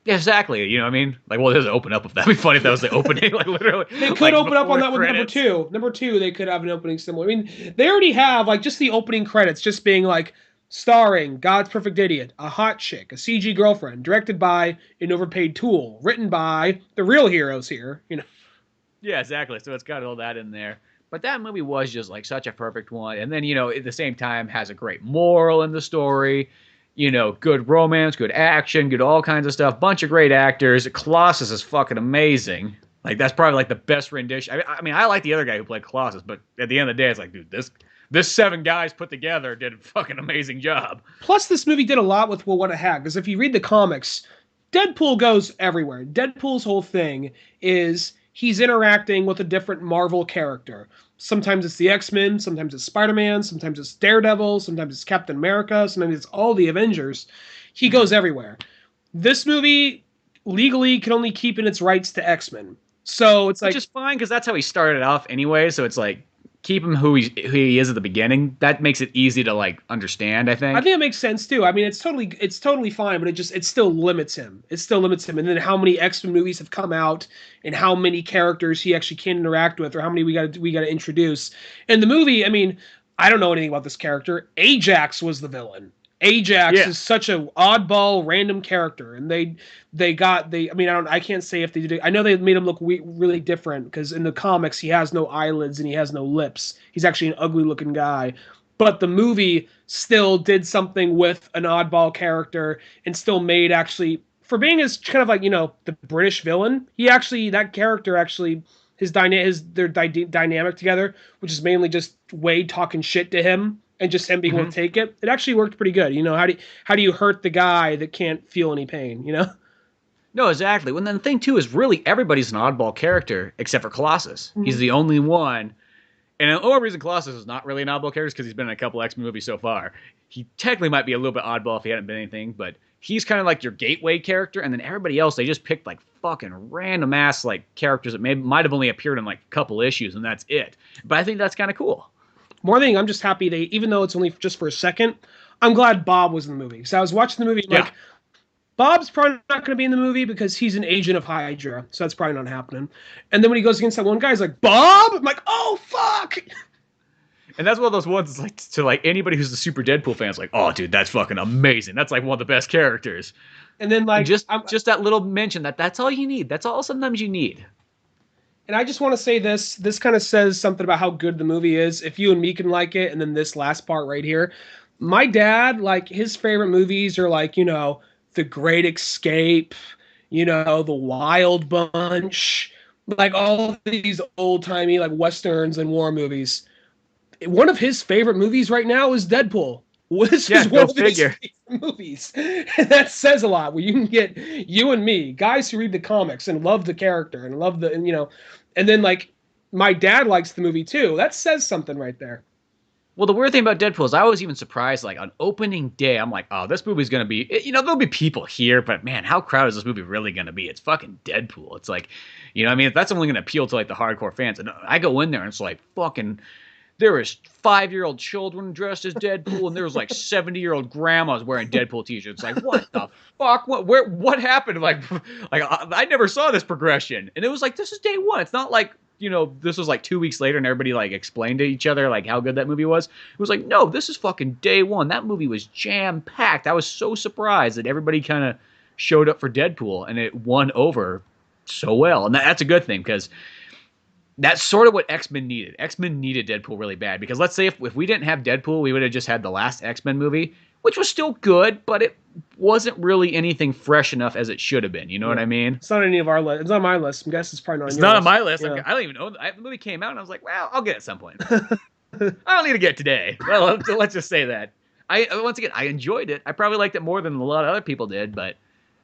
Yeah, exactly. You know what I mean? Like, well, it doesn't open up with that. It'd be funny if that was the opening. Like, literally. They could open up on that with number 2. Number 2, they could have an opening similar. I mean, they already have, like, just the opening credits just being, like, starring God's Perfect Idiot, a hot chick, a CG girlfriend, directed by an overpaid tool, written by the real heroes here, Yeah, exactly. So it's got all that in there. But that movie was just like such a perfect one. And then, at the same time, has a great moral in the story. Good romance, good action, good all kinds of stuff. Bunch of great actors. Colossus is fucking amazing. Like that's probably like the best rendition. I mean, I like the other guy who played Colossus, but at the end of the day, it's like, dude, this seven guys put together did a fucking amazing job. Plus, this movie did a lot with what it had. Because if you read the comics, Deadpool goes everywhere. Deadpool's whole thing is he's interacting with a different Marvel character. Sometimes it's the X-Men, sometimes it's Spider-Man, sometimes it's Daredevil, sometimes it's Captain America, sometimes it's all the Avengers. He goes everywhere. This movie legally can only keep in its rights to X-Men. So it's Which like is fine because that's how he started off anyway. So it's like keep him who he is at the beginning. That makes it easy to like understand. I I think. think it makes sense too. I mean, it's totally fine, but it still limits him. It still limits him. And then how many X-Men movies have come out, and how many characters he actually can interact with, or how many we got to introduce. In the movie, I mean, I don't know anything about this character. Ajax was the villain. Ajax Yeah. is such a oddball, random character, and I mean, I can't say if they did. I know they made him look really different because in the comics he has no eyelids and he has no lips. He's actually an ugly looking guy, but the movie still did something with an oddball character and still made actually for being as kind of like the British villain. That character actually their dynamic together, which is mainly just Wade talking shit to him and just him being able to Hmm. take it. It actually worked pretty good. How do you hurt the guy that can't feel any pain? No, exactly. Well, then the thing too is really everybody's an oddball character except for Colossus. He's Mhm. the only one. And the only reason Colossus is not really an oddball character is because he's been in a couple X-Men movies so far. He technically might be a little bit oddball if he hadn't been anything, but he's kind of like your gateway character. And then everybody else, they just picked like fucking random ass like characters that might have only appeared in like a couple issues, and that's it. But I think that's kind of cool. More than I'm just happy even though it's only just for a second, I'm glad Bob was in the movie. So I was watching the movie, I'm Yeah. like, Bob's probably not going to be in the movie because he's an agent of Hydra, so that's probably not happening. And then when he goes against that one guy, he's like, Bob? I'm like, oh, fuck! And that's one of those ones like to like anybody who's a super Deadpool fan is like, oh dude, that's fucking amazing. That's like one of the best characters. And then, And like, just that little mention that's all you need. That's all sometimes you need. and I just want to say this kind of says something about how good the movie is. If you and me can like it, and then this last part right here, my dad, like, his favorite movies are like, The Great Escape, The Wild Bunch, like all these old timey like westerns and war movies. One of his favorite movies right now is Deadpool. This Yeah, is one go of his figure. favorite movies. And that says a lot. Where you can get you and me, guys who read the comics and love the character and love and then like my dad likes the movie too. That says something right there. Well, the weird thing about Deadpool is I was even surprised, like on opening day, I'm like, oh, this movie's gonna be, there'll be people here, but man, how crowded is this movie really gonna be? It's fucking Deadpool. It's like, I mean, that's only gonna appeal to like the hardcore fans. And I go in there and it's like fucking, there is 5-year-old children dressed as Deadpool, and there was like 70-year-old grandmas wearing Deadpool t-shirts. Like, what the fuck? What happened? Like I never saw this progression, and it was like this is day one. It's not like this was like 2 weeks later, and everybody like explained to each other like how good that movie was. It was like, no, this is fucking day one. That movie was jam packed. I was so surprised that everybody kind of showed up for Deadpool, and it won over so well, and that's a good thing because that's sort of what X-Men needed. X-Men needed Deadpool really bad because let's say if we didn't have Deadpool, we would have just had the last X-Men movie, which was still good, but it wasn't really anything fresh enough as it should have been. You know what I mean? It's not on any of our list. It's on my list. I guess it's probably not on It's your not list. on my list. Yeah. I don't even know. The movie came out, and I was like, well, I'll get it at some point. I don't need to get it today. Well, let's just say that. Once again, I enjoyed it. I probably liked it more than a lot of other people did, but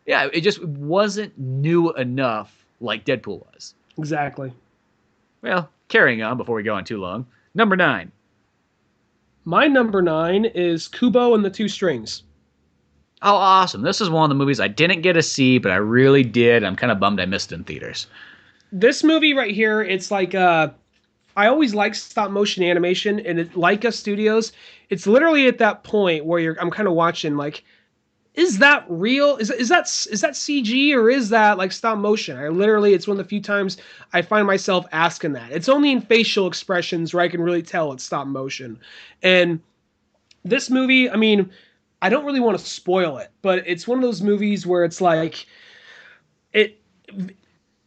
yeah, it just wasn't new enough like Deadpool was. Exactly. Well, carrying on before we go on too long. Number 9. My number 9 is Kubo and the Two Strings. Oh, awesome. This is one of the movies I didn't get to see, but I really did. I'm kind of bummed I missed it in theaters. This movie right here, it's like I always like stop motion animation, and Leica Studios, it's literally at that point where I'm kind of watching like, is that real? Is that CG or is that like stop motion? It's one of the few times I find myself asking that. It's only in facial expressions where I can really tell it's stop motion. And this movie, I mean, I don't really want to spoil it, but it's one of those movies where it's like it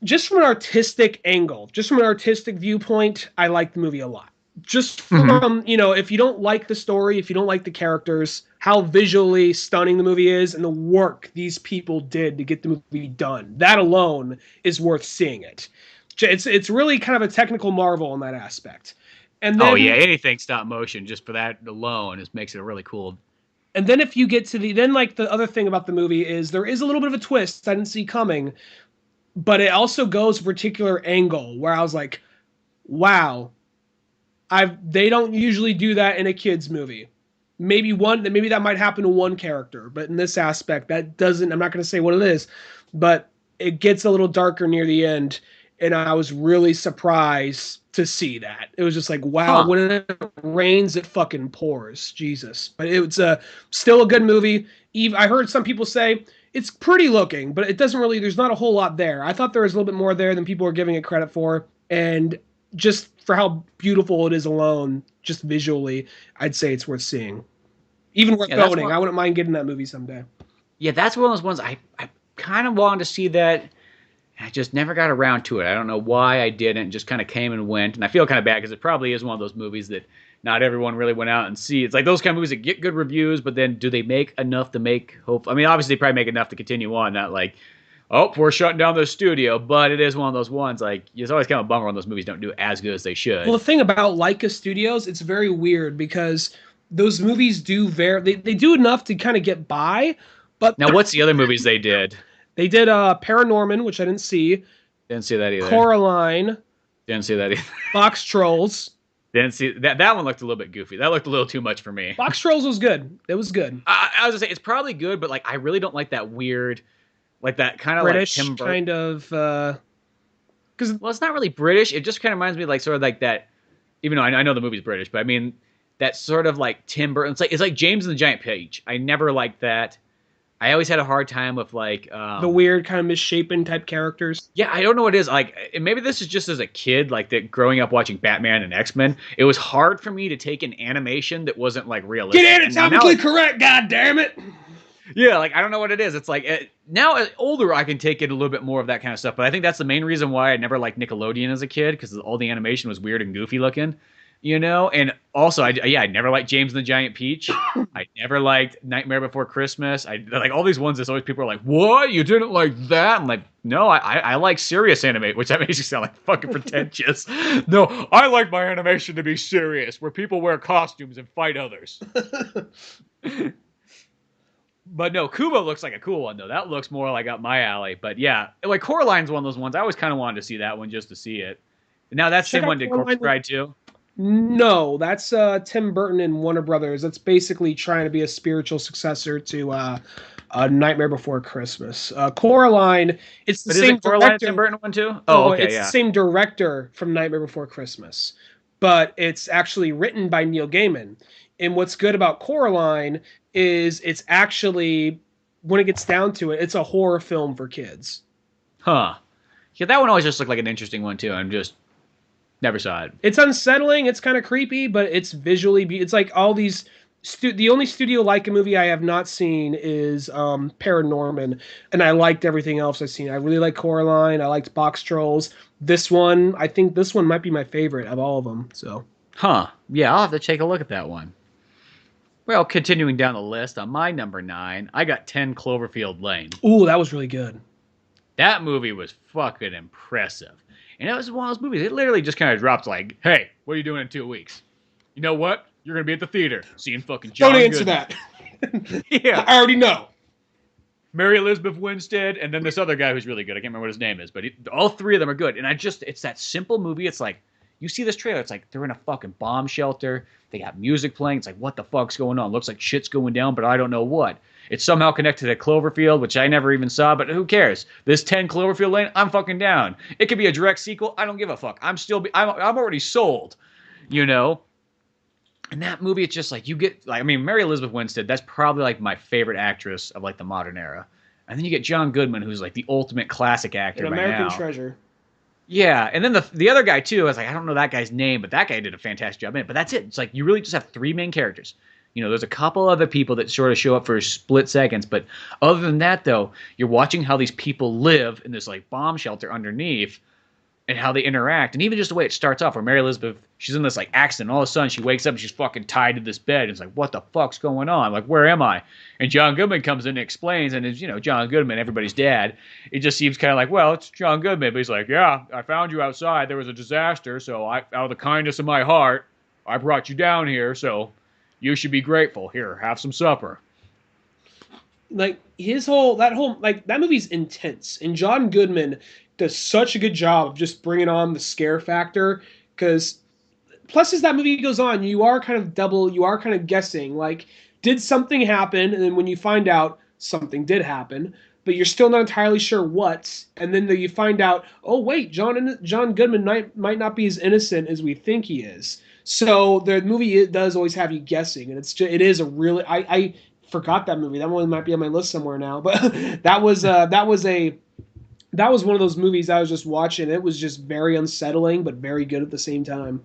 just from an artistic angle, just from an artistic viewpoint, I like the movie a lot. Just Hmm. from, if you don't like the story, if you don't like the characters, how visually stunning the movie is, and the work these people did to get the movie done, that alone is worth seeing it. It's really kind of a technical marvel in that aspect. And Oh yeah, then anything stop motion just for that alone is makes it a really cool. and then if you get to like the other thing about the movie is there is a little bit of a twist I didn't see coming, but it also goes a particular angle where I was like, wow, they don't usually do that in a kids movie. Maybe that might happen to one character, but in this aspect that doesn't. I'm not going to say what it is, but it gets a little darker near the end, and I was really surprised to see that. It was just like, wow, Huh. when it rains it fucking pours. Jesus. But it's still a good movie. I heard some people say it's pretty looking, but it doesn't really, there's not a whole lot there. I thought there was a little bit more there than people were giving it credit for, and just for how beautiful it is alone, just visually, I'd say it's worth seeing. Even worth Yeah, that's owning. one. I wouldn't mind getting that movie someday. Yeah, that's one of those ones I kind of wanted to see that. I just never got around to it. I don't know why I didn't. Just kind of came and went, and I feel kind of bad because it probably is one of those movies that not everyone really went out and see. It's like those kind of movies that get good reviews, but then do they make enough to make hope? I mean, obviously, they probably make enough to continue on. Not like, oh, we're shutting down the studio, but it is one of those ones. Like, it's always kind of a bummer when those movies don't do as good as they Well, should. the thing about Leica Studios, it's very weird because those movies do they do enough to kind of get by, but Now, what's the other movies they did? they did Paranorman, which I didn't see, Didn't see that either. Coraline, Didn't see that either. Box Trolls. Didn't see that. That one looked a little bit goofy. That looked a little too much for me. Box Trolls was good. It was good. I was gonna say it's probably good, but like I really don't like that weird, like that kind of like British Tim Burton. kind of because Well, it's not really British. It just kind of reminds me like sort of like that. Even though I know the movie's British, but I mean that sort of like Tim Burton. It's like James and the Giant Peach. I never liked that. I always had a hard time with like the weird kind of misshapen type characters. yeah, I don't know what it is. Like and maybe this is just as a kid, like that growing up watching Batman and X-Men. It was hard for me to take an animation that wasn't like realistic. Get And now, anatomically correct, god damn it. yeah, like I don't know what it is. It's like now older, I can take it a little bit more of that kind of stuff. But I think that's the main reason why I never liked Nickelodeon as a kid because all the animation was weird and goofy looking, you know. And also, I never liked James and the Giant Peach. I never liked Nightmare Before Christmas. I like all these ones that always people are like, "What? You didn't like that?" I'm like, "No, I like serious anime," which that makes you sound like fucking pretentious. No, I like my animation to be serious, where people wear costumes and fight others. But no, Kubo looks like a cool one though. That looks more like up my alley. But yeah, like Coraline's one of those ones. I always kind of wanted to see that one just to see it. Now that's the Check same out one did Corpse Coraline. Bride too. No, that's Tim Burton and Warner Brothers. That's basically trying to be a spiritual successor to Nightmare Before Christmas. Coraline, it's the But is same it Coraline a Tim director. Burton one too? Oh, Oh, okay, it's the yeah. same director from Nightmare Before Christmas, but it's actually written by Neil Gaiman. And what's good about Coraline is it's actually, when it gets down to it, it's a horror film for kids. Huh. Yeah, that one always just looked like an interesting one too. I'm just never saw it. It's unsettling. It's kind of creepy, but it's visually. It's like all these. The only Studio Leica movie I have not seen is Paranorman, and I liked everything else I've seen. I really like Coraline. I liked Box Trolls. This one, I think this one might be my favorite of all of them. So, Huh. Yeah, I'll have to take a look at that one. Well, continuing down the list, on my number 9, I got 10 Cloverfield Lane. ooh, that was really good. That movie was fucking impressive. And it was one of those movies, it literally just kind of dropped like, hey, what are you doing in 2 weeks? You know what? You're going to be at the theater seeing fucking John Don't answer Goodman. that. Yeah. I already know. Mary Elizabeth Winstead, and then this other guy who's really good. I can't remember what his name is, but all three of them are good. And it's that simple movie. It's like, you see this trailer, it's like they're in a fucking bomb shelter. They got music playing. It's like, what the fuck's going on? Looks like shit's going down, but I don't know what. It's somehow connected to Cloverfield, which I never even saw, but who cares? This 10 Cloverfield Lane, I'm fucking down. It could be a direct sequel. I don't give a fuck. I'm already sold, you know? And that movie, it's just like you get, like, I mean, Mary Elizabeth Winstead, that's probably like my favorite actress of like the modern era. And then you get John Goodman, who's like the ultimate classic actor An by American now. Treasure. Yeah, and then the other guy too, I was like, I don't know that guy's name, but that guy did a fantastic job in it. But that's it. It's like you really just have three main characters. There's a couple other people that sort of show up for split seconds, but other than that, though, you're watching how these people live in this like bomb shelter underneath, and how they interact, and even just the way it starts off, where Mary Elizabeth, she's in this like accident, and all of a sudden she wakes up and she's fucking tied to this bed, and it's like, what the fuck's going on? Like, where am I? And John Goodman comes in and explains, and it's, John Goodman, everybody's dad. It just seems kind of like, well, it's John Goodman, but he's like, yeah, I found you outside. There was a disaster, so out of the kindness of my heart, I brought you down here, so you should be grateful. Here, have some supper. Like that movie's intense, and John Goodman does such a good job of just bringing on the scare factor. Because plus, as that movie goes on, you are kind of guessing, like, did something happen? And then when you find out something did happen, but you're still not entirely sure what. And then you find out, oh wait, John Goodman might not be as innocent as we think he is. So the movie, it does always have you guessing, and it is a really, I forgot that movie. That one might be on my list somewhere now, but that was one of those movies I was just watching. It was just very unsettling, but very good at the same time.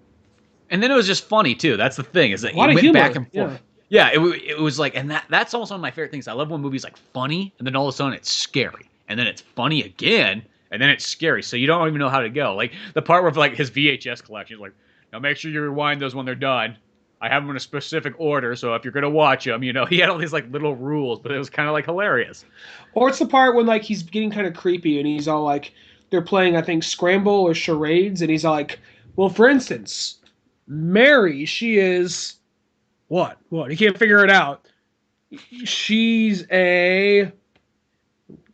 And then it was just funny too. That's the thing, is that A lot it of went humor. back and forth. Yeah, it was like, and that's also one of my favorite things. I love when movies like funny, and then all of a sudden it's scary, and then it's funny again, and then it's scary. So you don't even know how to go. Like the part where like his VHS collection is like, now make sure you rewind those when they're done. I have them in a specific order, so if you're gonna watch them, he had all these like little rules, but it was kind of like hilarious. Or it's the part when like he's getting kind of creepy and he's all like, they're playing, I think, Scramble or charades, and he's all like, well, for instance, Mary, she is what? He can't figure it out. She's a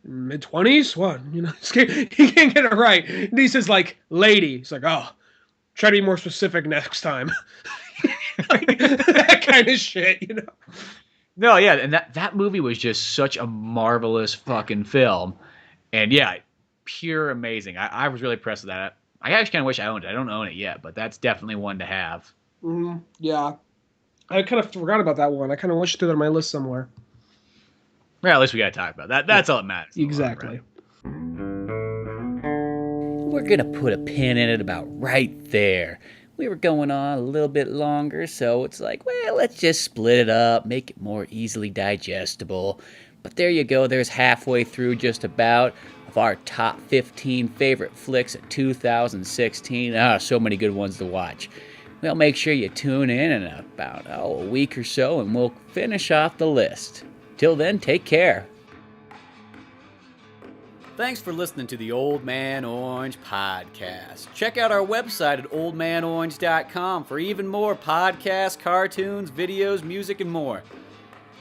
mid-20s? What? He can't get it right. And he says like lady. He's like, oh, try to be more specific next time. Like, that kind of shit, No, yeah, and that movie was just such a marvelous fucking film. And yeah, pure amazing. I was really impressed with that. I actually kind of wish I owned it. I don't own it yet, but that's definitely one to have. Mm-hmm. Yeah. I kind of forgot about that one. I kind of wish it was on my list somewhere. Yeah, at least we got to talk about that. That's all that matters. Exactly. We're going to put a pin in it about right there. We were going on a little bit longer, so it's like, well, let's just split it up, make it more easily digestible. But there you go, there's halfway through just about of our top 15 favorite flicks of 2016. So many good ones to watch. Well, make sure you tune in about a week or so, and we'll finish off the list. Till then, take care. Thanks for listening to the Old Man Orange podcast. Check out our website at oldmanorange.com for even more podcasts, cartoons, videos, music, and more.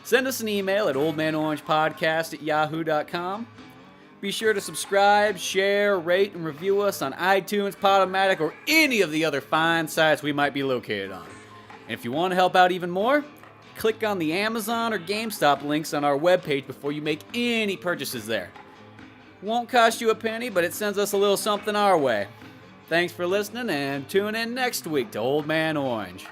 Send us an email at oldmanorangepodcast@yahoo.com. Be sure to subscribe, share, rate, and review us on iTunes, Podomatic, or any of the other fine sites we might be located on. And if you want to help out even more, click on the Amazon or GameStop links on our webpage before you make any purchases there. Won't cost you a penny, but it sends us a little something our way. Thanks for listening, and tune in next week to Old Man Orange.